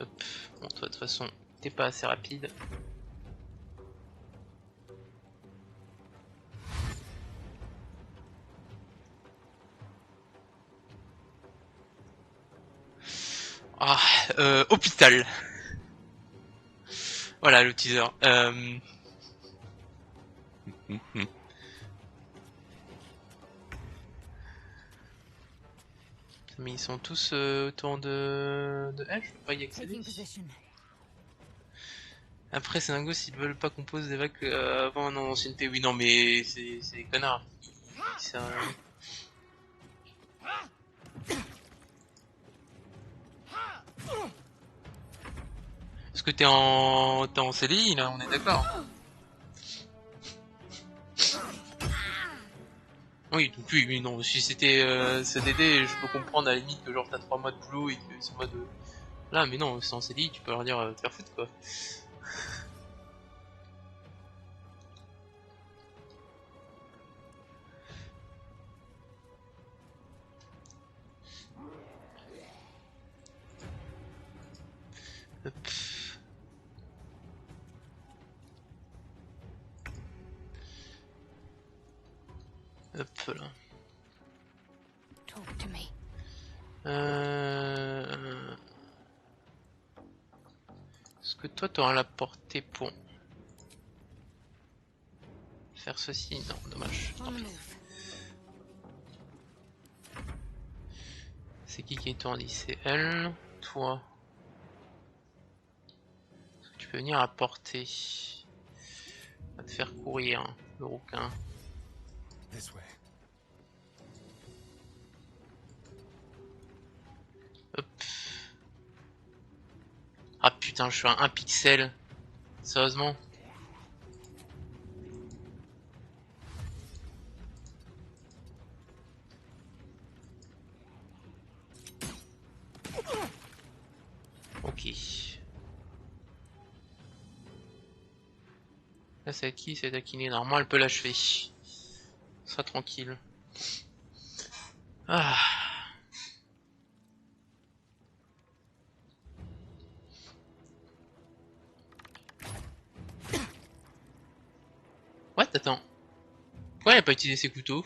Hop. Bon, toi, de toute façon, t'es pas assez rapide. Ah, hôpital. Voilà le teaser. Mais ils sont tous autour de elle, je peux pas y accéder. Après c'est dingo s'ils veulent pas qu'on pose des vagues avant un ancienneté. Oui non mais c'est des connards. Parce que t'es en CDI là, on est d'accord. Oui, donc oui, non, si c'était CDD, je peux comprendre à la limite que genre t'as 3 mois de boulot et que c'est moi de... Là, mais non, c'est en CDI, tu peux leur dire te faire foutre quoi. Hop. Hop là.
Talk to me.
Est-ce que toi t'auras la portée pour faire ceci? Non, dommage. C'est qui est étourdi? C'est elle. Toi. Est-ce que tu peux venir à portée? Va te faire courir, hein, le rouquin. Hop. Ah putain, je suis à 1 pixel. Sérieusement? Ok. Là c'est qui? C'est Dakini. Normalement elle peut l'achever. On sera tranquille. Ah. What? Attends. Pourquoi elle a pas utilisé ses couteaux?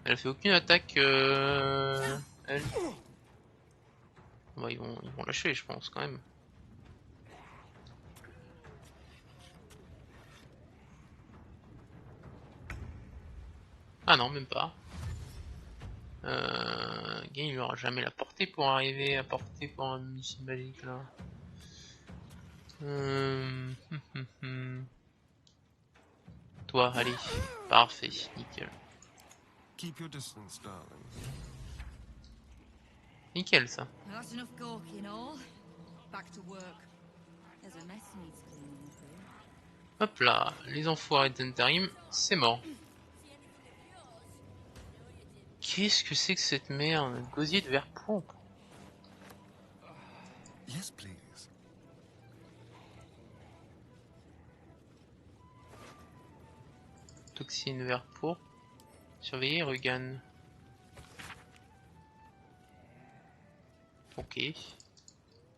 Elle a fait aucune attaque, elle. Bah, ils vont lâcher, je pense, quand même. Ah non, même pas. Game, il aura jamais la portée pour arriver à porter pour un missile magique, là. Toi, allez. Parfait, nickel.
Keep your distance, darling.
Nickel, ça.
That's enough gawking all. Back to work. There's a mess needs cleaning.
Hop là, les enfoirés d'Interim, c'est mort. Qu'est-ce que c'est que cette merde? Gosier de verre propre.
Yes, please.
Toxine vert pourpre. Surveiller Rugan. Ok.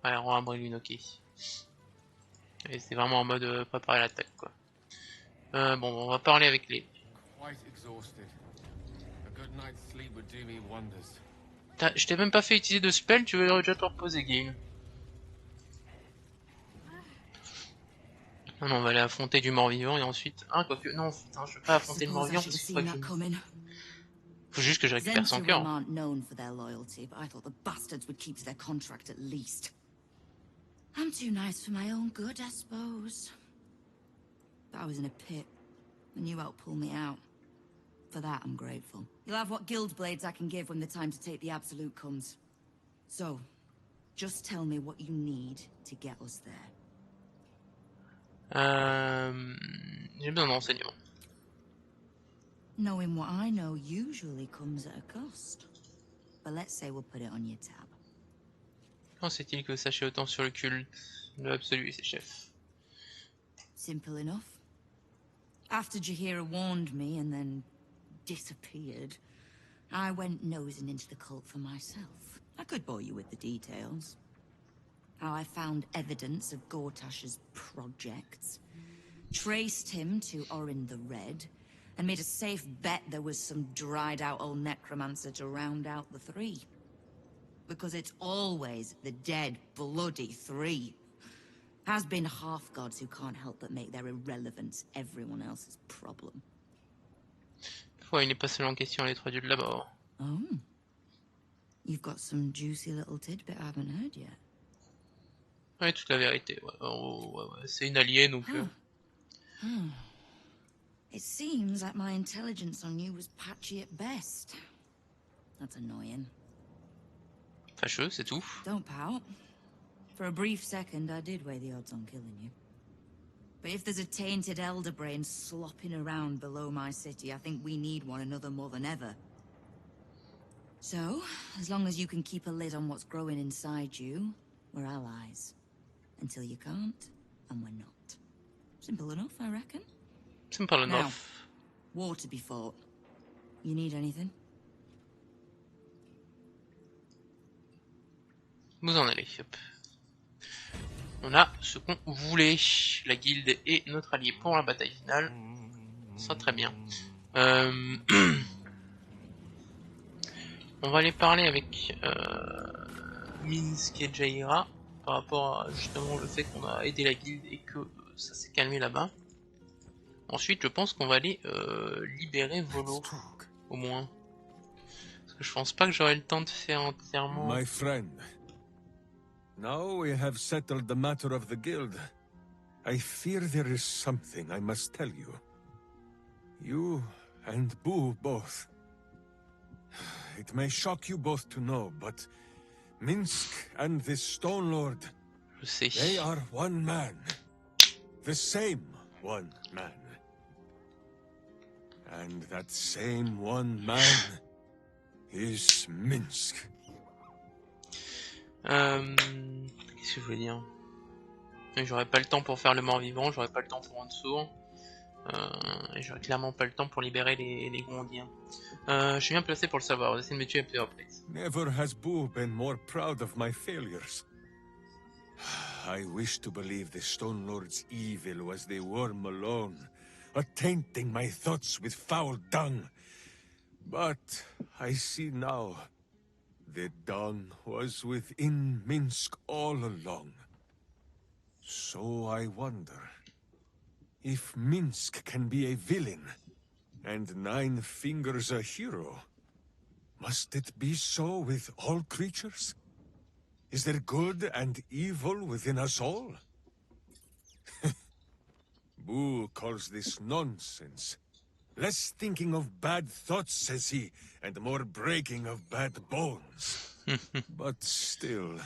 Ouais, roi à brûler, ok. Et c'est vraiment en mode préparer l'attaque, quoi. Bon, on va parler avec les... Je t'ai même pas fait utiliser de spell, tu veux déjà te reposer, game. Non, on va aller affronter du mort-vivant et ensuite... Ah, quoique... Non, putain, je peux pas affronter le mort-vivant parce qu'il faut juste que je récupère son cœur.
I'm too nice for my own good, I suppose. But I was in a pit, and you helped pull me out. For that, I'm grateful. You'll have what guild blades I can give when the time to take the absolute comes. So, just tell me what you need to get us there.
J'ai besoin d'enseignement.
Knowing what I know usually comes at a cost. But let's say we'll put it on your tab.
Comment c'est-il que vous sachiez autant sur le culte, le absolu et ses chefs?
Simple enough. After Jaheira warned me and then disappeared, I went nosing into the cult for myself. I could bore you with the details. How I found evidence of Gortash's projects, traced him to Orin the Red, and made a safe bet there was some dried-out old necromancer to round out the three. Because it's always the dead, bloody three. Has been half-gods who can't help but make their irrelevance everyone else's problem.
Ouais, il n'est pas seulement question les trois dieux de la mort.
Oh. You've got some juicy little tidbit I haven't heard yet.
Ouais, toute la vérité. Ouais, ouais. C'est une alliée, donc...
It seems like my intelligence on you was patchy at best. That's annoying.
Fâcheux, c'est tout.
Don't pout. For a brief second, I did weigh the odds on killing you. But if there's a tainted elder brain slopping around below my city, I think we need one another more than ever. So, as long as you can keep a lid on what's growing inside you, we're allies. Until you can't, and we're not. Simple enough, I reckon.
Simple enough.
Now, war to be fought. You need anything?
Vous en allez, hop. On a ce qu'on voulait. La guilde est notre allié pour la bataille finale. Ça très bien. On va aller parler avec Minsc et Jaheira par rapport à justement le fait qu'on a aidé la guilde et que ça s'est calmé là-bas. Ensuite, je pense qu'on va aller libérer Volo, au moins. Parce que je pense pas que j'aurai le temps de faire entièrement...
My friend, now we have settled the matter of the guild. I fear there is something I must tell you. You and Boo both. It may shock you both to know, but Minsc and this Stone Lord, they are one man. The same one man. And that same one man is Minsc.
Qu'est-ce que je veux dire? J'aurais pas le temps pour faire le mort-vivant, j'aurais pas le temps pour rendre sourd. Et j'aurais clairement pas le temps pour libérer les Gondiens. Je suis bien placé pour le savoir, essayez de me tuer à plusieurs reprises.
Never has Boo been more proud of my failures. I wish to believe the Stone Lord's evil was the worm alone, tainting my thoughts with foul dung. But I see now, the dung was within Minsc all along. So I wonder, if Minsc can be a villain, and Nine Fingers a hero, must it be so with all creatures? Is there good and evil within us all? Boo calls this nonsense. Less thinking of bad thoughts, says he, and more breaking of bad bones. But still,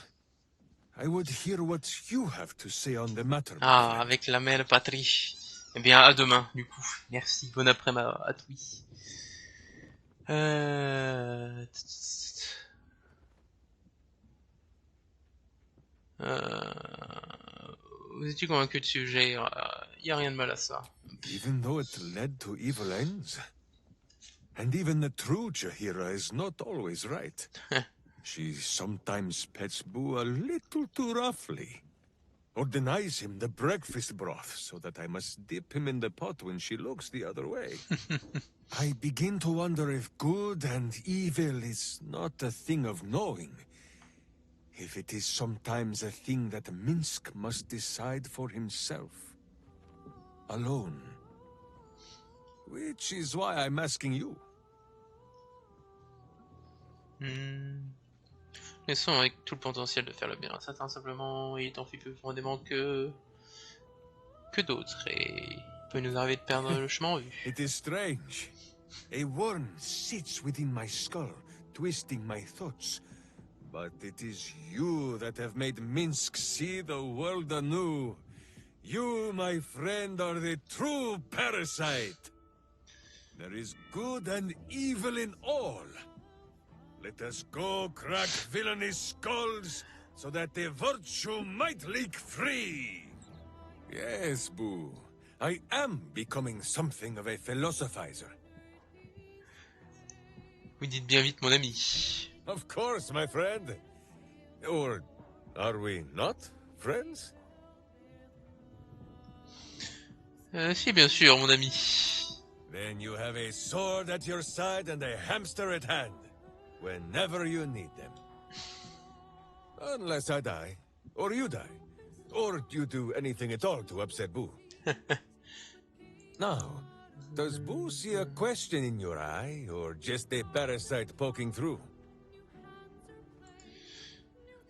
I would hear what you have to say on the matter.
Ah, avec la mère patrie. Eh bien, à demain, du coup. Merci, bon après-midi à tous. Vous étiez convaincu de sujet, y a rien de mal à ça.
Even though it led to evil ends. And even the true Jaheira is not always right. She sometimes pets Boo a little too roughly. Or denies him the breakfast broth so that I must dip him in the pot when she looks the other way. I begin to wonder if good and evil is not a thing of knowing. If it is sometimes a thing that Minsc must decide for himself. Alone. Which is why I'm asking you.
Laissons avec tout le potentiel de faire le bien. Certains simplement, il t'en fait plus profondément que d'autres, et il peut nous arriver de perdre le chemin en vue.
It is strange. A worm sits within my skull, twisting my thoughts. But it is you that have made Minsc see the world anew. You, my friend, are the true parasite. There is good and evil in all. Let us go crack villainous skulls, so that the virtue might leak free. Yes, Boo. I am becoming something of a philosophizer.
Vous dites bien vite, mon ami.
Of course, my friend. Or are we not friends?
Si, bien sûr, mon ami.
Then you have a sword at your side and a hamster at hand, whenever you need them. Unless I die, or you die, or you do anything at all to upset Boo. Now, does Boo see a question in your eye, or just a parasite poking through?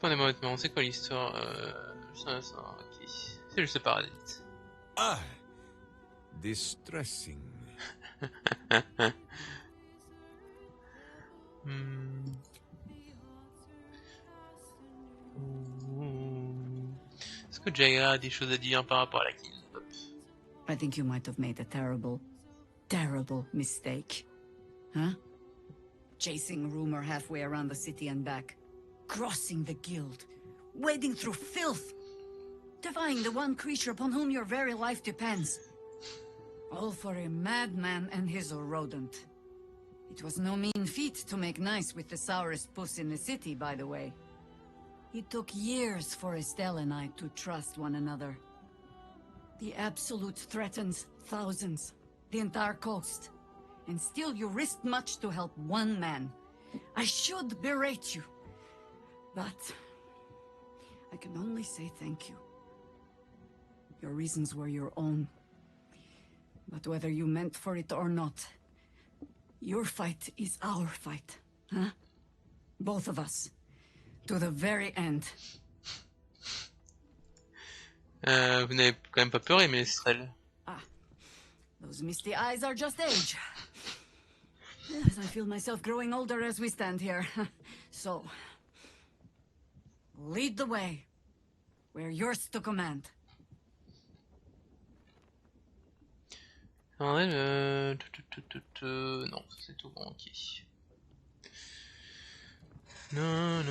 Répondez-moi honnêtement, c'est quoi l'histoire ok. C'est juste parasite.
Ah! Distressing.
Est-ce que Jaira a des choses à dire par rapport à la kill?
I think you might have made a terrible, terrible mistake. Huh? Chasing rumor halfway around the city and back. Crossing the guild. Wading through filth. Defying the one creature upon whom your very life depends. All for a madman and his rodent. It was no mean feat to make nice with the sourest puss in the city, by the way. It took years for Estelle and I to trust one another. The Absolute threatens thousands, the entire coast. And still you risked much to help one man. I should berate you. But I can only say thank you. Your reasons were your own. But whether you meant for it or not, your fight is our fight, huh? Both of us. To the very end.
Vous n'avez quand même pas peur, Ménestrel?
Ah, those misty eyes are just age. As I feel myself growing older as we stand here. So, lead the way. We're yours to command.
Non, c'est tout bon, ok. Non.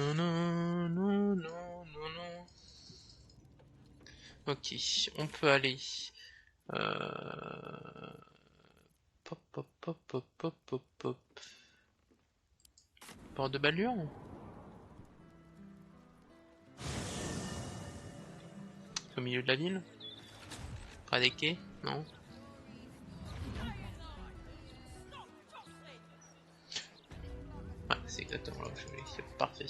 Ok, on peut aller. Pop. Port de Baldur. milieu de la ville? Près des quais? Non? Ouais, c'est exactement là où je voulais, c'est parfait.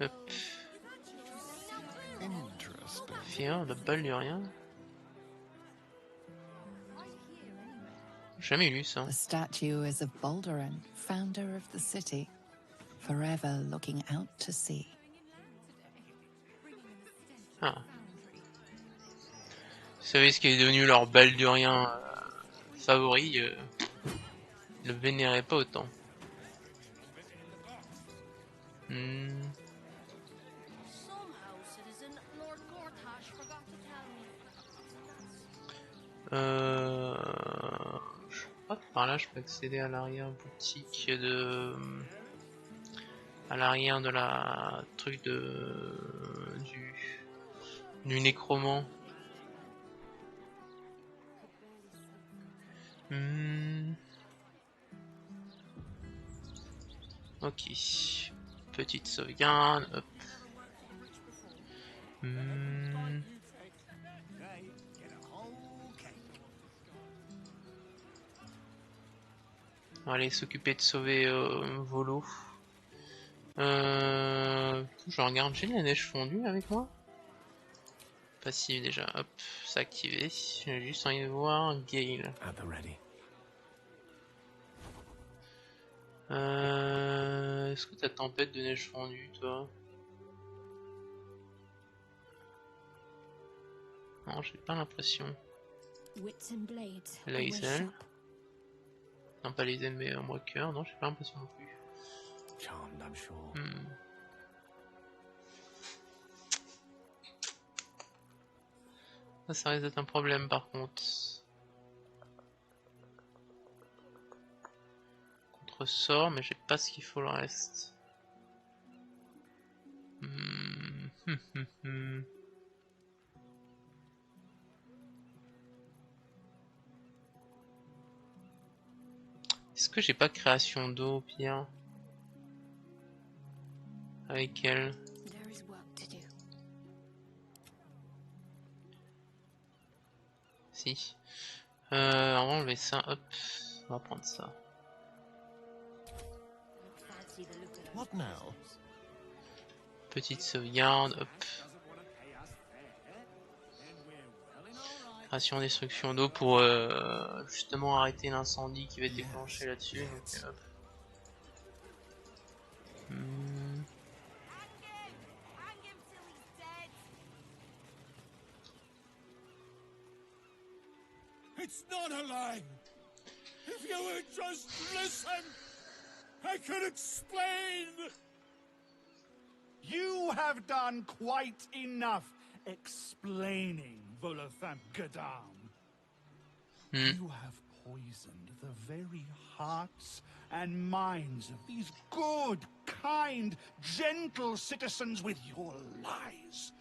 Hop. Fier de Baldurien. Jamais lu ça.
The statue is of Baldur, founder of the city, forever looking out to sea.
Ah. Vous savez ce qui est devenu leur Baldurien favori, ne le vénérait pas autant. Je crois que par là je peux accéder à l'arrière boutique de... à l'arrière de la truc de... du nécromant. Ok. Petite sauvegarde, hop. On va aller s'occuper de sauver Volo. Je regarde, j'ai de la neige fondue avec moi? Passive déjà, hop, c'est activé. J'ai juste envie de voir Gale. Est-ce que t'as tempête de neige fondue, toi? Non, j'ai pas l'impression. Laser. Non, pas les ailes, mais moi cœur. Non, j'ai pas l'impression non plus. Ça risque d'être un problème par contre. Contre-sort, mais j'ai pas ce qu'il faut le reste. Est-ce que j'ai pas création d'eau, Pierre? Avec elle? Si. On va enlever ça, hop. On va prendre ça. Petite sauvegarde, hop. Création destruction d'eau pour justement arrêter l'incendie qui va être déclenché là-dessus. Donc, hop.
It's not a lie. If you would just listen, I could explain.
You have done quite enough explaining, Volothamp Gadam. You have poisoned the very hearts and minds of these good, kind, gentle citizens with your lies,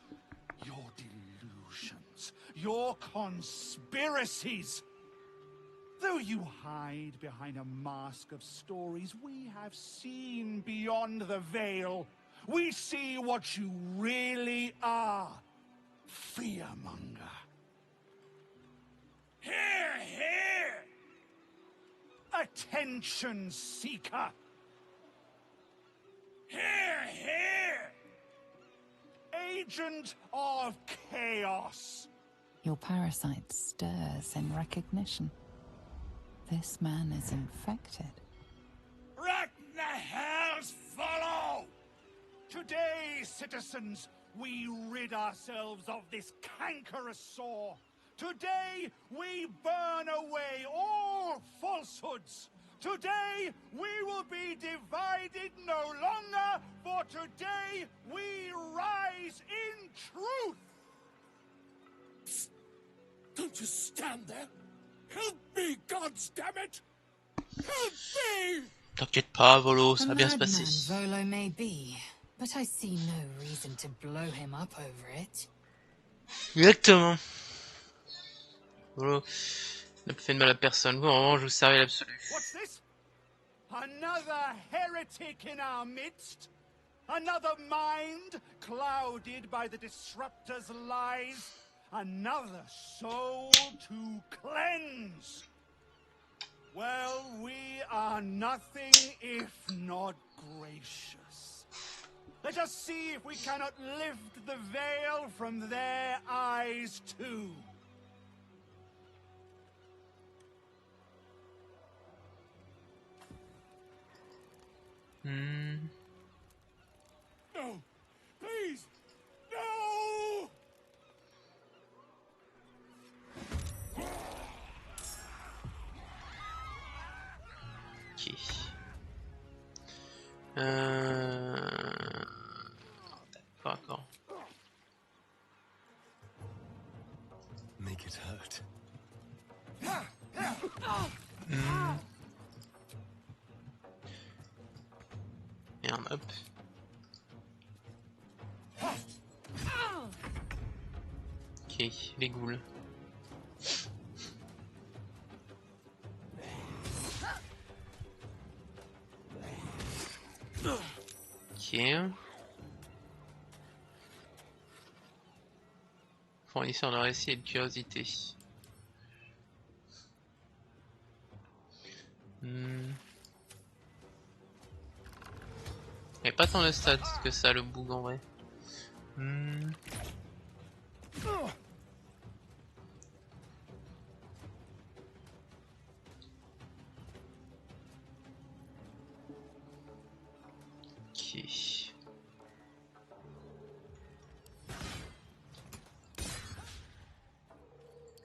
your delusions, your conspiracies. Though you hide behind a mask of stories, we have seen beyond the veil. We see what you really are. Fearmonger. Hear, hear! Attention seeker. Hear, hear! Agent of chaos.
Your parasite stirs in recognition. This man is infected.
Rotten the hells follow! Today, citizens, we rid ourselves of this cankerous sore. Today, we burn away all falsehoods. Today, we will be divided no longer, for today, we rise in truth.
Psst. Don't just stand there. Help me, goddammit! Help me!
T'inquiète pas, Volo, ça va bien se passer.
Volo may be, but I see no reason to blow him up over it.
Exactement. Volo n'a fait de mal à personne. Vous, en revanche, vous servez l'absolu.
What's this? Another heretic in our midst? Another mind clouded by the disruptor's lies? Another soul to cleanse? Well, we are nothing if not gracious. Let us see if we cannot lift the veil from their eyes too. No! Please! No!
Ok. D'accord.
Make it hurt.
Merde, hop. Ok, les ghouls. Ok. Fournisseur de récit et de curiosité. Il n'y a pas tant de stats que ça, le bug en vrai. Ok.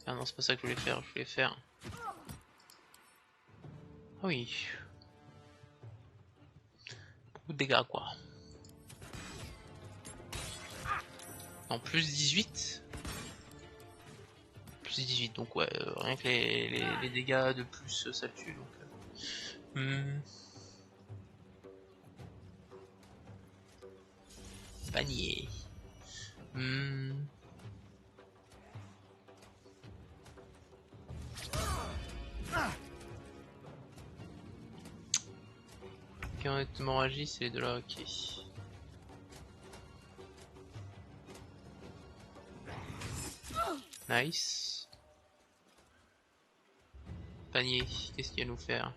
Ah non, c'est pas ça que je voulais faire, Ah oui. Beaucoup de dégâts quoi. En plus 18. Plus 18, donc ouais, rien que les dégâts de plus ça tue donc. Panier. Quand hémorragie, c'est de là, ok. Nice. Panier, qu'est-ce qu'il va nous faire?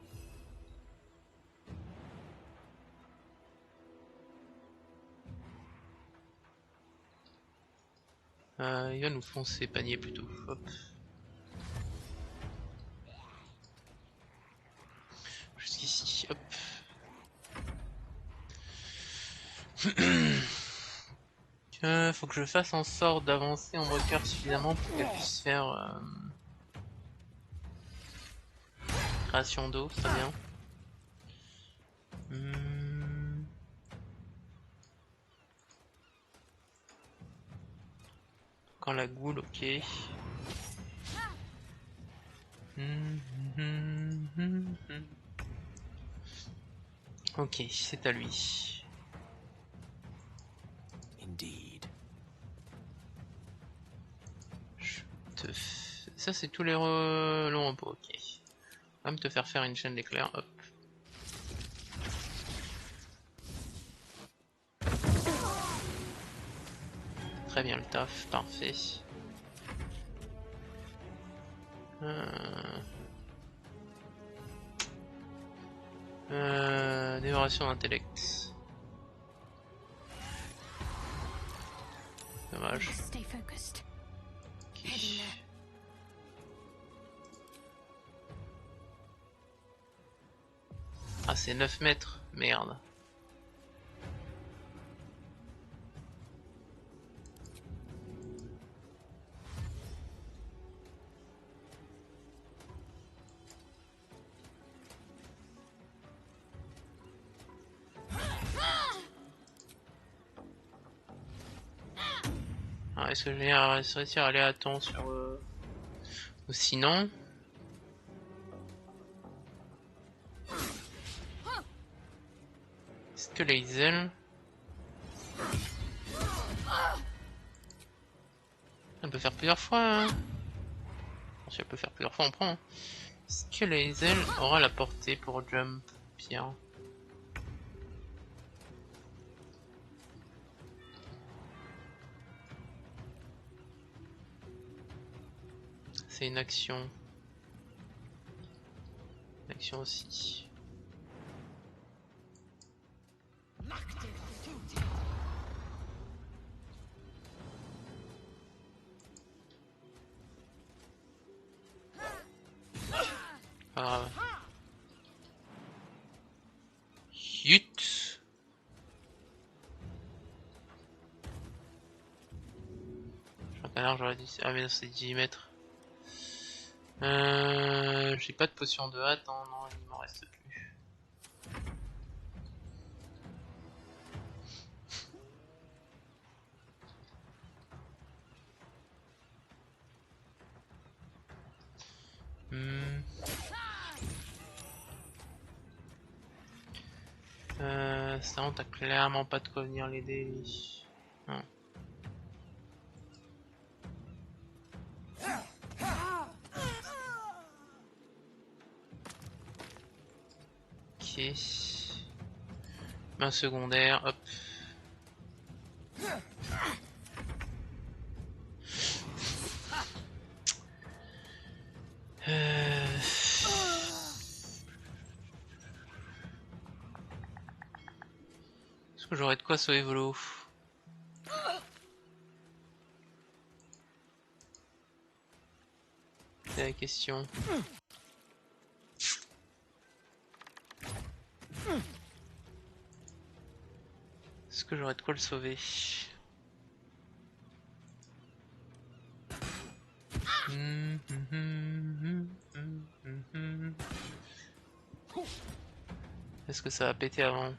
Il va nous foncer, panier plutôt. Hop. Jusqu'ici, hop. Faut que je fasse en sorte d'avancer en moteur suffisamment pour qu'elle puisse faire création d'eau, très bien. Quand la goule, ok. Ok, c'est à lui.
Indeed.
Ça c'est tous les longs repos, ok. On va me te faire une chaîne d'éclairs, hop. Très bien le taf, parfait. Dévoration d'intellect. Dommage. Okay. Ah c'est 9 mètres, merde. Est-ce que je vais réussir à aller à temps sur... Ou sinon... Est-ce que les ailes... Elle peut faire plusieurs fois, hein. Si elle peut faire plusieurs fois, on prend. Est-ce que les ailes aura la portée pour jump? pierre. C'est une action. Une action aussi. Ah. Chut. Je crois qu'à l'heure j'aurais dit. Ah mais non, c'est 10 mètres. J'ai pas de potion de hâte, non, non, il m'en reste plus. Ça on t'as clairement pas de quoi venir l'aider. Non. Ok. Main secondaire, hop. Est-ce que j'aurais de quoi sauver Volo? C'est la question. Est-ce que j'aurais de quoi le sauver? Est-ce que ça va péter avant?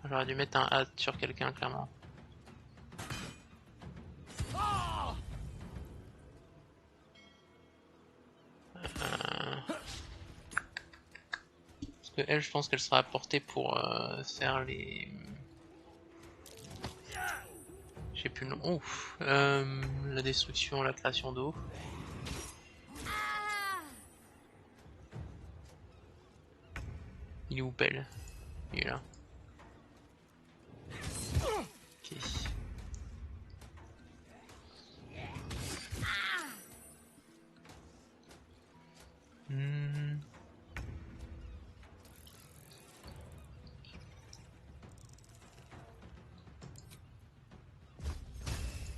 J'aurais dû mettre un hâte sur quelqu'un clairement. Parce que elle, je pense qu'elle sera apportée pour faire les... Je sais plus le nom. Ouf. La destruction, la création d'eau. Il est où Pelle? Il est là. Ok.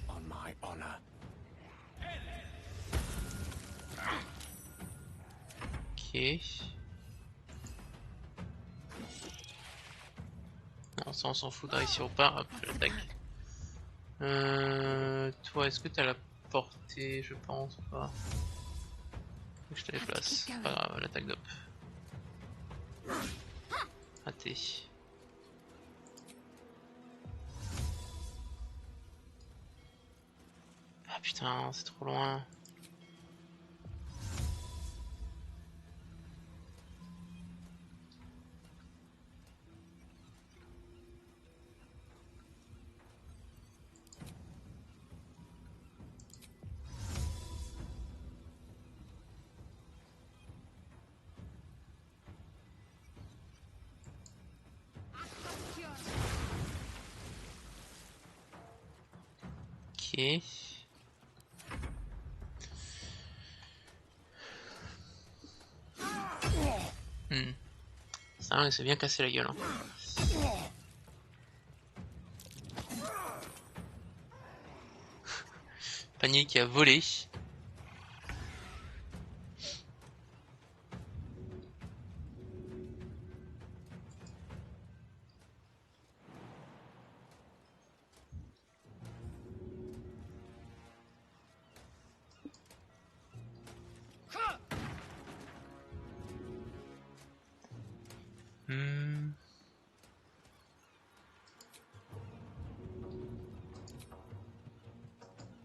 On my honor.
Ok. Non, ça on s'en fout, ici au pas, hop, j'attaque. Toi, est-ce que t'as la portée? Je pense pas. Faut que je te déplace. Pas grave, l'attaque d'op. Raté. Ah putain, c'est trop loin. Ok. Ça, il s'est bien cassé la gueule. Hein. Panier qui a volé.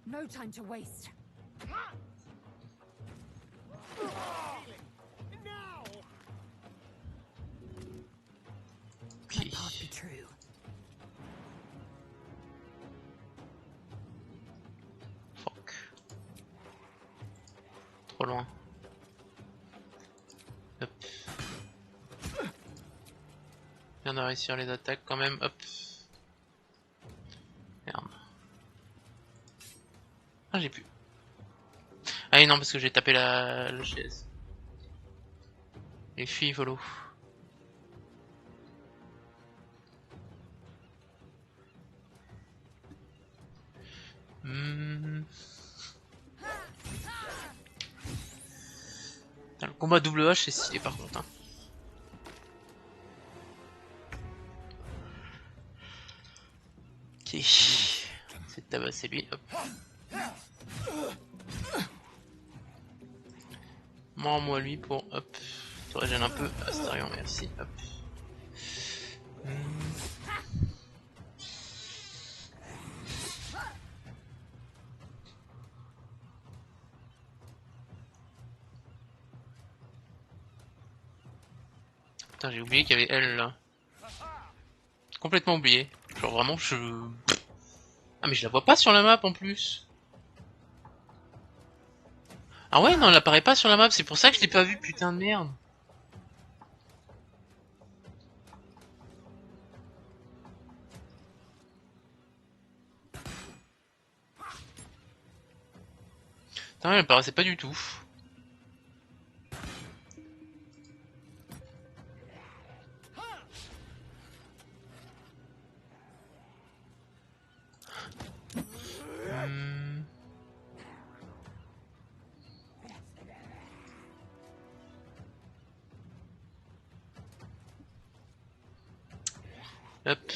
No time to waste.
Might not be true.
Fuck. trop loin. Hop. Je viens de réussir les attaques quand même. Hop. Merde. Ah, j'ai pu. Ah oui, non, parce que j'ai tapé la chaise. Les filles volo. Le combat double H c'est stylé par contre. Hein. Ok. C'est de tabasser lui. Hop. Moi lui pour hop. Tu régènes un peu. Astarion, merci. Hop. Putain, j'ai oublié qu'il y avait elle là. Complètement oublié. Genre vraiment je... Ah mais je la vois pas sur la map en plus. Ah ouais non elle apparaît pas sur la map, c'est pour ça que je l'ai pas vue, putain de merde. Putain elle apparaissait pas du tout. Hop.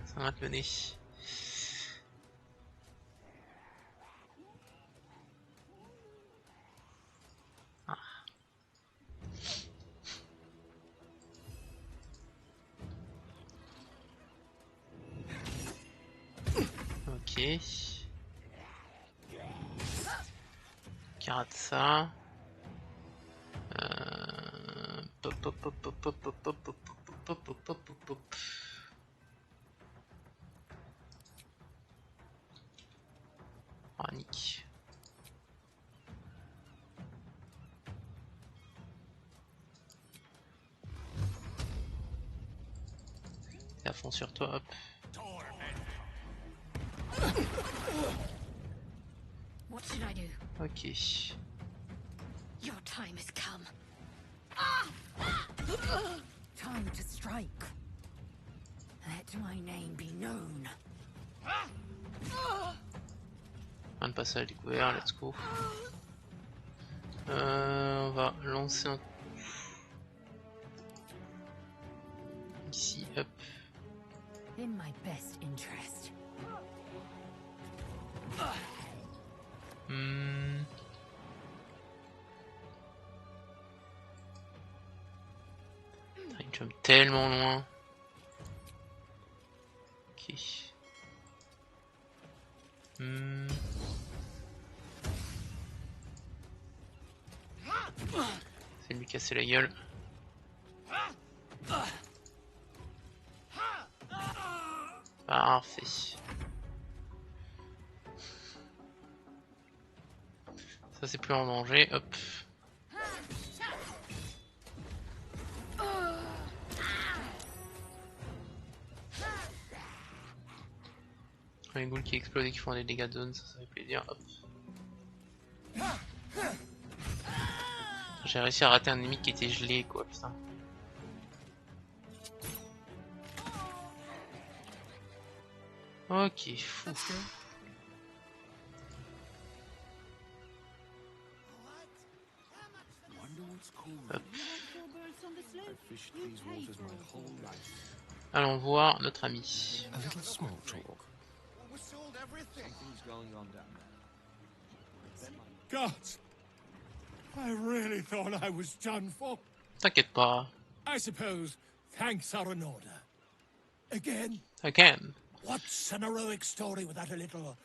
Ça va te mener. Ah. Ok. Garde ça. Pop pop pop pop pop pop pop pop pop pop pop pop pop. Ah nique. T'es à fond sur toi, hop.
What should I do?
Ok.
Your time has come. Time to strike. Let my name be known.
Un passage découvert, let's go. On va lancer un coup. Ici, hop.
In my best interest. Il jump tellement loin. Ok. C'est lui casser la gueule. Parfait. Ça c'est plus en danger, hop. Les ghouls qui explosent et qui font des dégâts de zone, ça fait plaisir, hop. J'ai réussi à rater un ennemi qui était gelé quoi, putain. Ok, fou. Hop. Allons voir notre ami.
Gods! I really thought I was done for.
T'inquiète pas.
I suppose thanks are in order. Again?
Again.
What's an heroic story without a little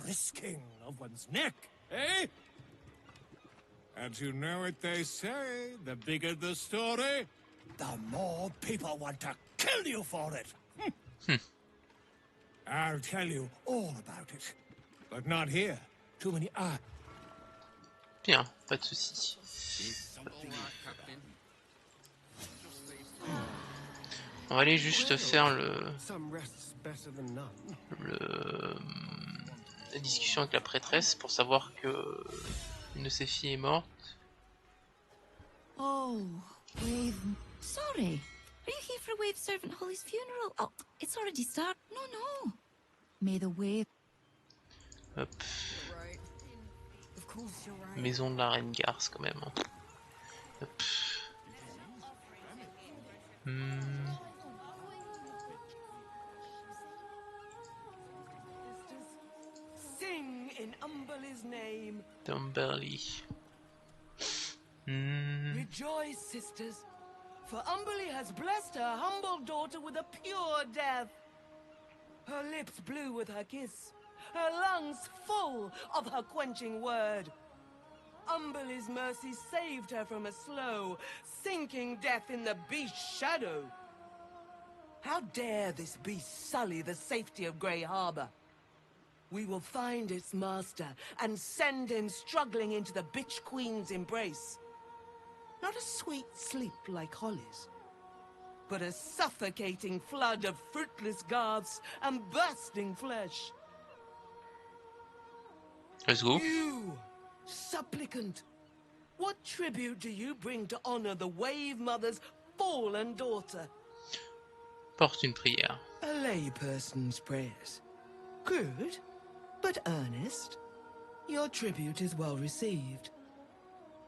risking of one's neck, eh? And you know what they say, the bigger the story, the more people want to kill you for it. I'll tell you all about it. But not here. Too many eyes.
Bien, pas de soucis. On va aller juste faire la discussion avec la prêtresse pour savoir que une de ses filles est morte.
Oh, Wave. Sorry. Are you here for Wave Servant Holly's funeral? Oh, it's already started. No, no. May the Wave.
Hop. Maison de la reine Garce quand même. Hein. Hop.
Sing in Umberly's name.
Umberly.
Rejoice, sisters, for Umberly has blessed her humble daughter with a pure death. Her lips blue with her kiss, her lungs full of her quenching word. Umberly's mercy saved her from a slow, sinking death in the beast's shadow. How dare this beast sully the safety of Grey Harbor? We will find its master and send him struggling into the bitch queen's embrace. Not a sweet sleep like Holly's, but a suffocating flood of fruitless garths and bursting flesh.
Let's go.
You, supplicant, what tribute do you bring to honor the Wave Mother's fallen daughter?
Porte une prière.
A layperson's prayers. Crude, but earnest. Your tribute is well received.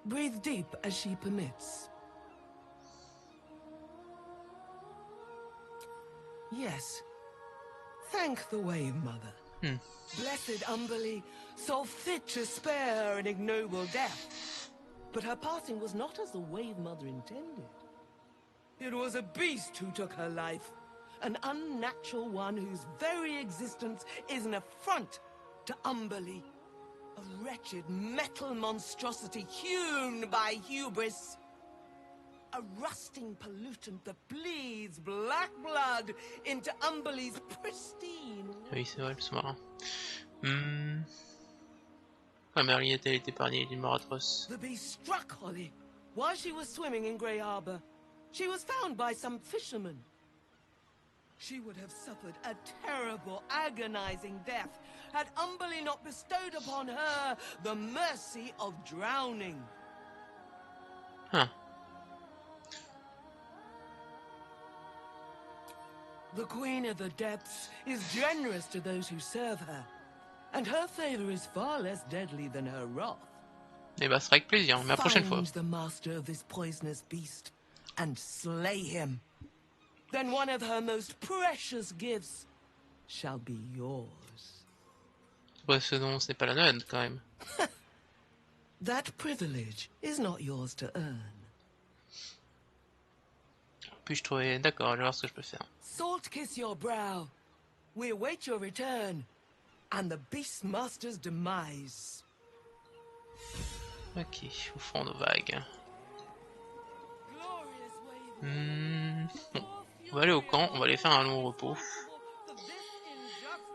Breathe deep as she permits. Yes. Thank the Wave Mother. Blessed Umberly saw fit to spare her an ignoble death. But her passing was not as the Wave Mother intended. It was a beast who took her life. An unnatural one whose very existence is an affront to Umberly. A wretched metal monstrosity hewn by hubris. A rusting pollutant that bleeds black blood into Umberly's pristine.
Oui, c'est vrai, le sous-marin. La Merlin a-t-elle été épargnée d'une mort atroce?
The beast struck Holly while she was swimming in Grey Harbor. She was found by some fishermen. She would have suffered a terrible, agonizing death had Umberly not bestowed upon her the mercy of drowning.
Huh.
The Queen of the Depths is generous to those who serve her, and her favor is far less deadly than her wrath.
Eh bah, ce sera avec plaisir, mais la prochaine fois.
Find the master of this poisonous beast and slay him. Then one of her most precious gifts shall be yours.
Ouais, ce nom, ce n'est pas la nôtre, quand même.
That privilege is not yours to earn.
Puis je trouvais... D'accord, je vais voir ce que je peux faire.
Salt kiss your brow. We await your return and the beast master's demise.
Ok, au fond de vague. Bon, on va aller au camp, on va aller faire un long repos.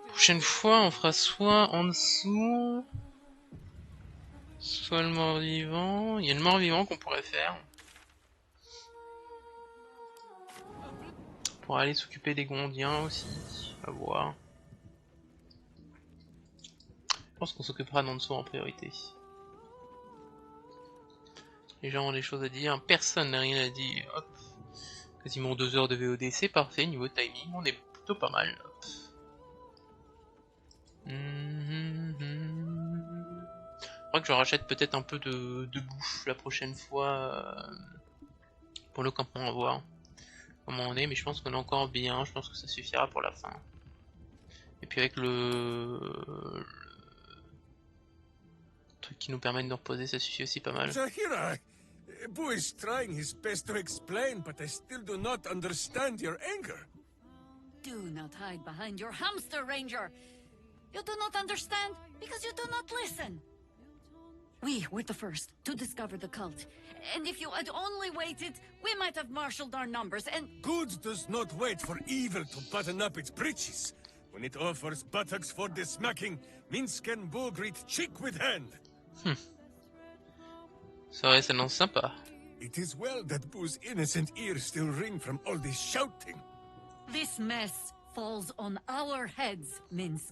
Prochaine fois, on fera soit en dessous, soit le mort-vivant. Il y a le mort-vivant qu'on pourrait faire. Pour aller s'occuper des Gondiens aussi, à voir. Je pense qu'on s'occupera d'en dessous en priorité. Les gens ont des choses à dire, personne n'a rien à dire. Hop. Quasiment 2 heures de VOD, c'est parfait, niveau timing, on est plutôt pas mal. Hop. Je crois que je rachète peut-être un peu de bouffe la prochaine fois pour le campement, à voir comment on est, mais je pense qu'on est encore bien, je pense que ça suffira pour la fin. Et puis avec le truc qui nous permet de nous reposer, ça suffit aussi pas mal.
Boo is trying his best to explain, but I still do not understand your anger.
Do not hide behind your hamster, Ranger. You do not understand because you do not listen. We were the first to discover the cult. And if you had only waited, we might have marshaled our numbers and...
Good does not wait for evil to button up its breeches. When it offers buttocks for the smacking, Minsc and Bo greet cheek with hand.
Ça aurait s'annonce sympa.
It is well that Boo's innocent ears still ring from all this shouting.
This mess falls on our heads, Minsc.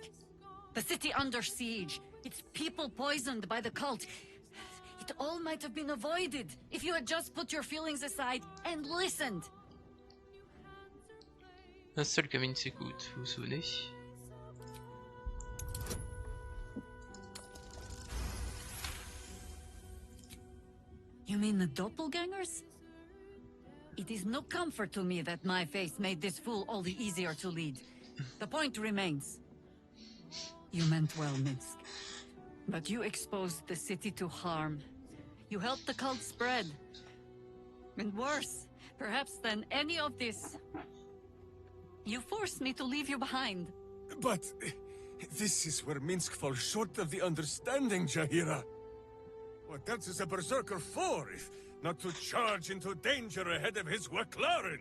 The city under siege, its people poisoned by the cult. It all might have been avoided if you had just put your feelings aside and listened.
Un seul que Minsc s'écoute, vous vous souvenez?
You mean the doppelgangers? It is no comfort to me that my face made this fool all the easier to lead. The point remains. You meant well, Minsc. But you exposed the city to harm. You helped the cult spread. And worse, perhaps than any of this, you forced me to leave you behind.
But this is where Minsc falls short of the understanding, Jaheira. What else is a berserker for, if not to charge into danger ahead of his Waclaren?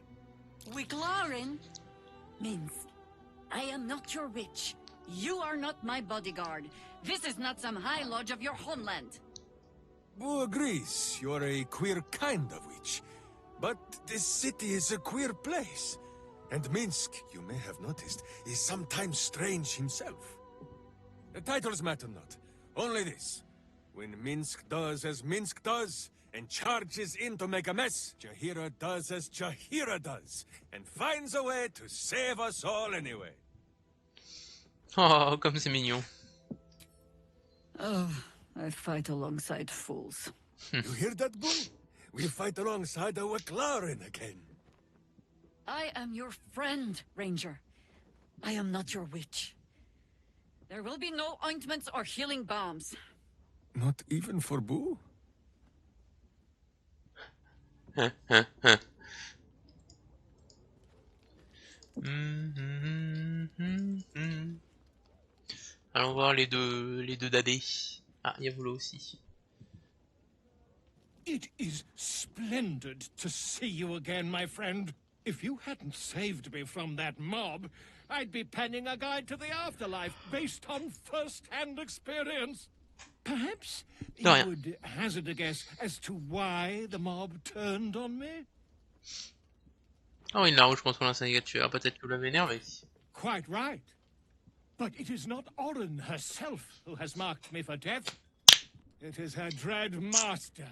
Waclaren? Minsc, I am not your witch. You are not my bodyguard. This is not some high lodge of your homeland.
Bo agrees, you are a queer kind of witch. But this city is a queer place. And Minsc, you may have noticed, is sometimes strange himself. The titles matter not. Only this. When Minsc does as Minsc does, and charges in to make a mess, Jaheira does as Jaheira does, and finds a way to save us all anyway.
Oh, comme c'est mignon.
Oh, I fight alongside fools.
You hear that, Bo? We fight alongside a Waclaren again.
I am your friend, Ranger. I am not your witch. There will be no ointments or healing balms.
Not even for Bo?
Allons voir les deux dadés. Ah, il y a Volo aussi.
It is splendid to see you again, my friend. If you hadn't saved me from that mob, I'd be penning a guide to the afterlife based on first-hand experience. Perhaps you would hazard a guess as to why the mob turned on me?
Oh, une rouge contre l'ancien tueur. Peut-être que vous l'avez énervé.
Quite right. But it is not Oren herself who has marked me for death. It is her dread master.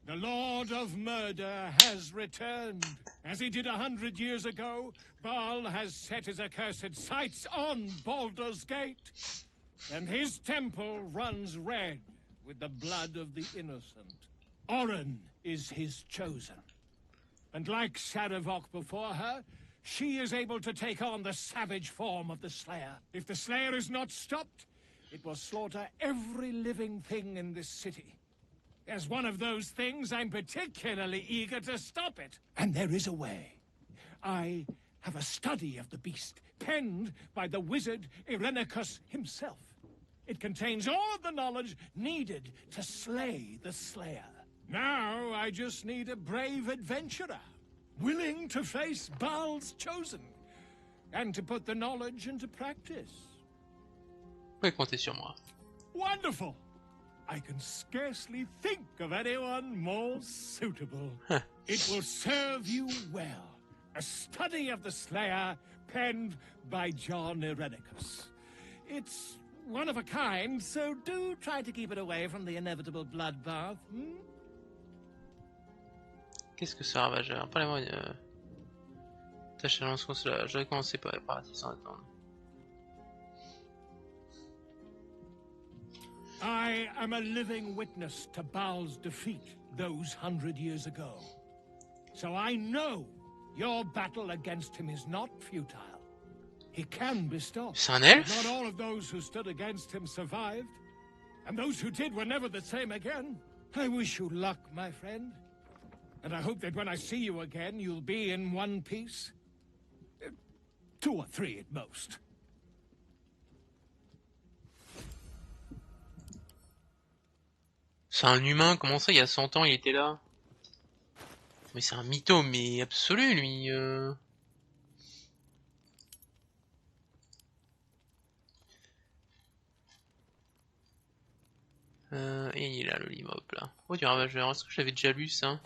The Lord of Murder has returned. As he did 100 years ago, Baal has set his accursed sights on Baldur's Gate. And his temple runs red with the blood of the innocent. Oren is his chosen. And like Shadowok before her, she is able to take on the savage form of the Slayer. If the Slayer is not stopped, it will slaughter every living thing in this city. As one of those things, I'm particularly eager to stop it. And there is a way. I have a study of the beast, penned by the wizard Irenicus himself. It contains all of the knowledge needed to slay the Slayer. Now I just need a brave adventurer, willing to face Baal's chosen, and to put the knowledge into practice.
Vous pouvez compter sur moi.
Wonderful! I can scarcely think of anyone more suitable. It will serve you well. A study of the Slayer, penned by John Irenicus. It's one of a kind, so do try to keep it away from the inevitable bloodbath.
Qu'est-ce que ce ravageur? Parlez-moi une tâche à lance consulat. J'aurais commencé par réparatif sans attendre.
I am a living witness to Baal's defeat those 100 years ago. So I know your battle against him is not futile. He can be stopped.
C'est un elfe?
Not all of those who stood against him survived. And those who did were never the same again. I wish you luck, my friend. And I hope that when I see you again, you'll be in one piece. 2 or 3 at most.
C'est un humain, comment ça il y a 100 ans il était là? Mais c'est un mytho, mais absolu lui. Et il est là le livre, hop là. Oh du ravageur, est-ce que j'avais déjà lu ça?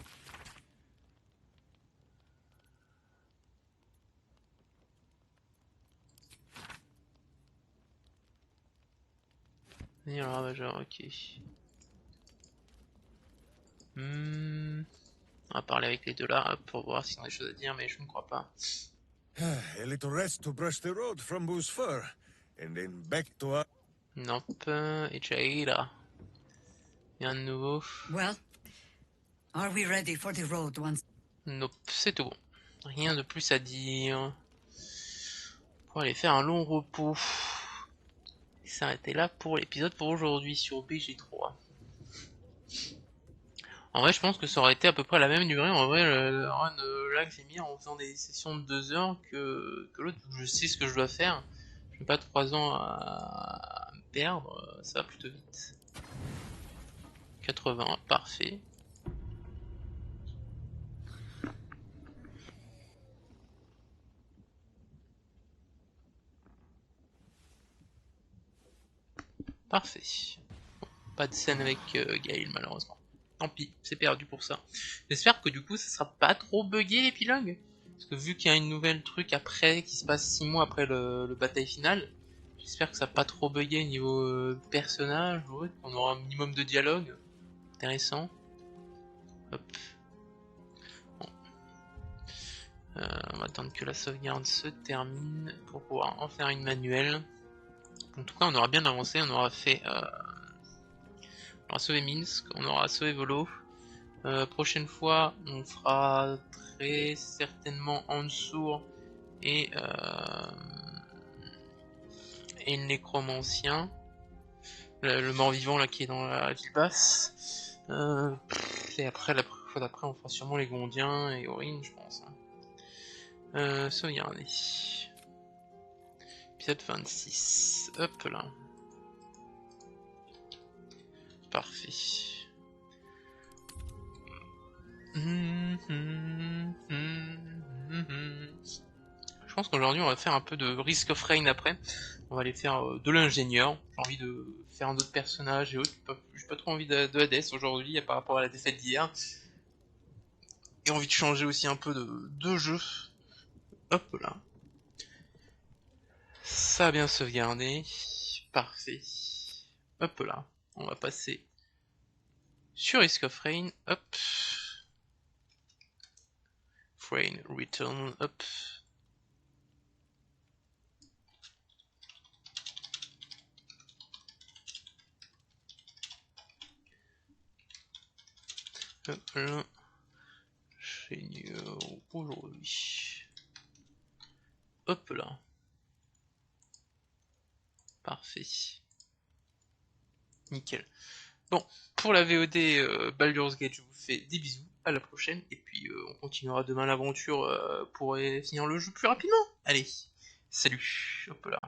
Et le ravageur, ok. On va parler avec les deux là pour voir s'ils ont des choses à dire, mais je ne crois pas.
A little rest to brush the road from Boo's fur, and then back to our...
Nope, et Jaira. Rien de nouveau.
Well, are we ready for the road once?
Nope, c'est tout. Rien de plus à dire. On va aller faire un long repos. Et s'arrêter là pour l'épisode pour aujourd'hui sur BG3. En vrai, je pense que ça aurait été à peu près la même durée. En vrai, le run là que j'ai mis en faisant des sessions de 2 heures que l'autre, je sais ce que je dois faire. Je n'ai pas 3 ans à me perdre, ça va plutôt vite. 80, parfait. Parfait. Bon, pas de scène avec Gaël malheureusement. Tant pis, c'est perdu pour ça. J'espère que du coup ça sera pas trop buggé l'épilogue. Parce que vu qu'il y a une nouvelle truc après, qui se passe 6 mois après le bataille finale, j'espère que ça va pas trop buggé niveau personnage, ouais, qu'on aura un minimum de dialogue. Intéressant. Hop. Bon. On va attendre que la sauvegarde se termine pour pouvoir en faire une manuelle. En tout cas on aura bien avancé, on aura fait... on aura sauvé Minsc, on aura sauvé Volo. Prochaine fois, on fera très certainement Allons et le nécromancien, le mort-vivant là qui est dans la ville basse. Et après, la fois d'après, on fera sûrement les Gondiens et Aurine, je pense. Sauvegarder. Épisode 26. Hop là. Parfait. Je pense qu'aujourd'hui on va faire un peu de Risk of Rain après. On va aller faire de l'ingénieur. J'ai envie de faire un autre personnage et autres. J'ai pas trop envie de Hades aujourd'hui par rapport à la défaite d'hier. Et envie de changer aussi un peu de jeu. Hop là. Ça a bien sauvegardé. Parfait. Hop là. On va passer sur Risk of Rain. Hop. Frame return. Hop. Hop là. Seigneur aujourd'hui. Hop là. Parfait. Nickel. Bon, pour la VOD Baldur's Gate, je vous fais des bisous, à la prochaine, et puis on continuera demain l'aventure pour finir le jeu plus rapidement. Allez, salut, hop là.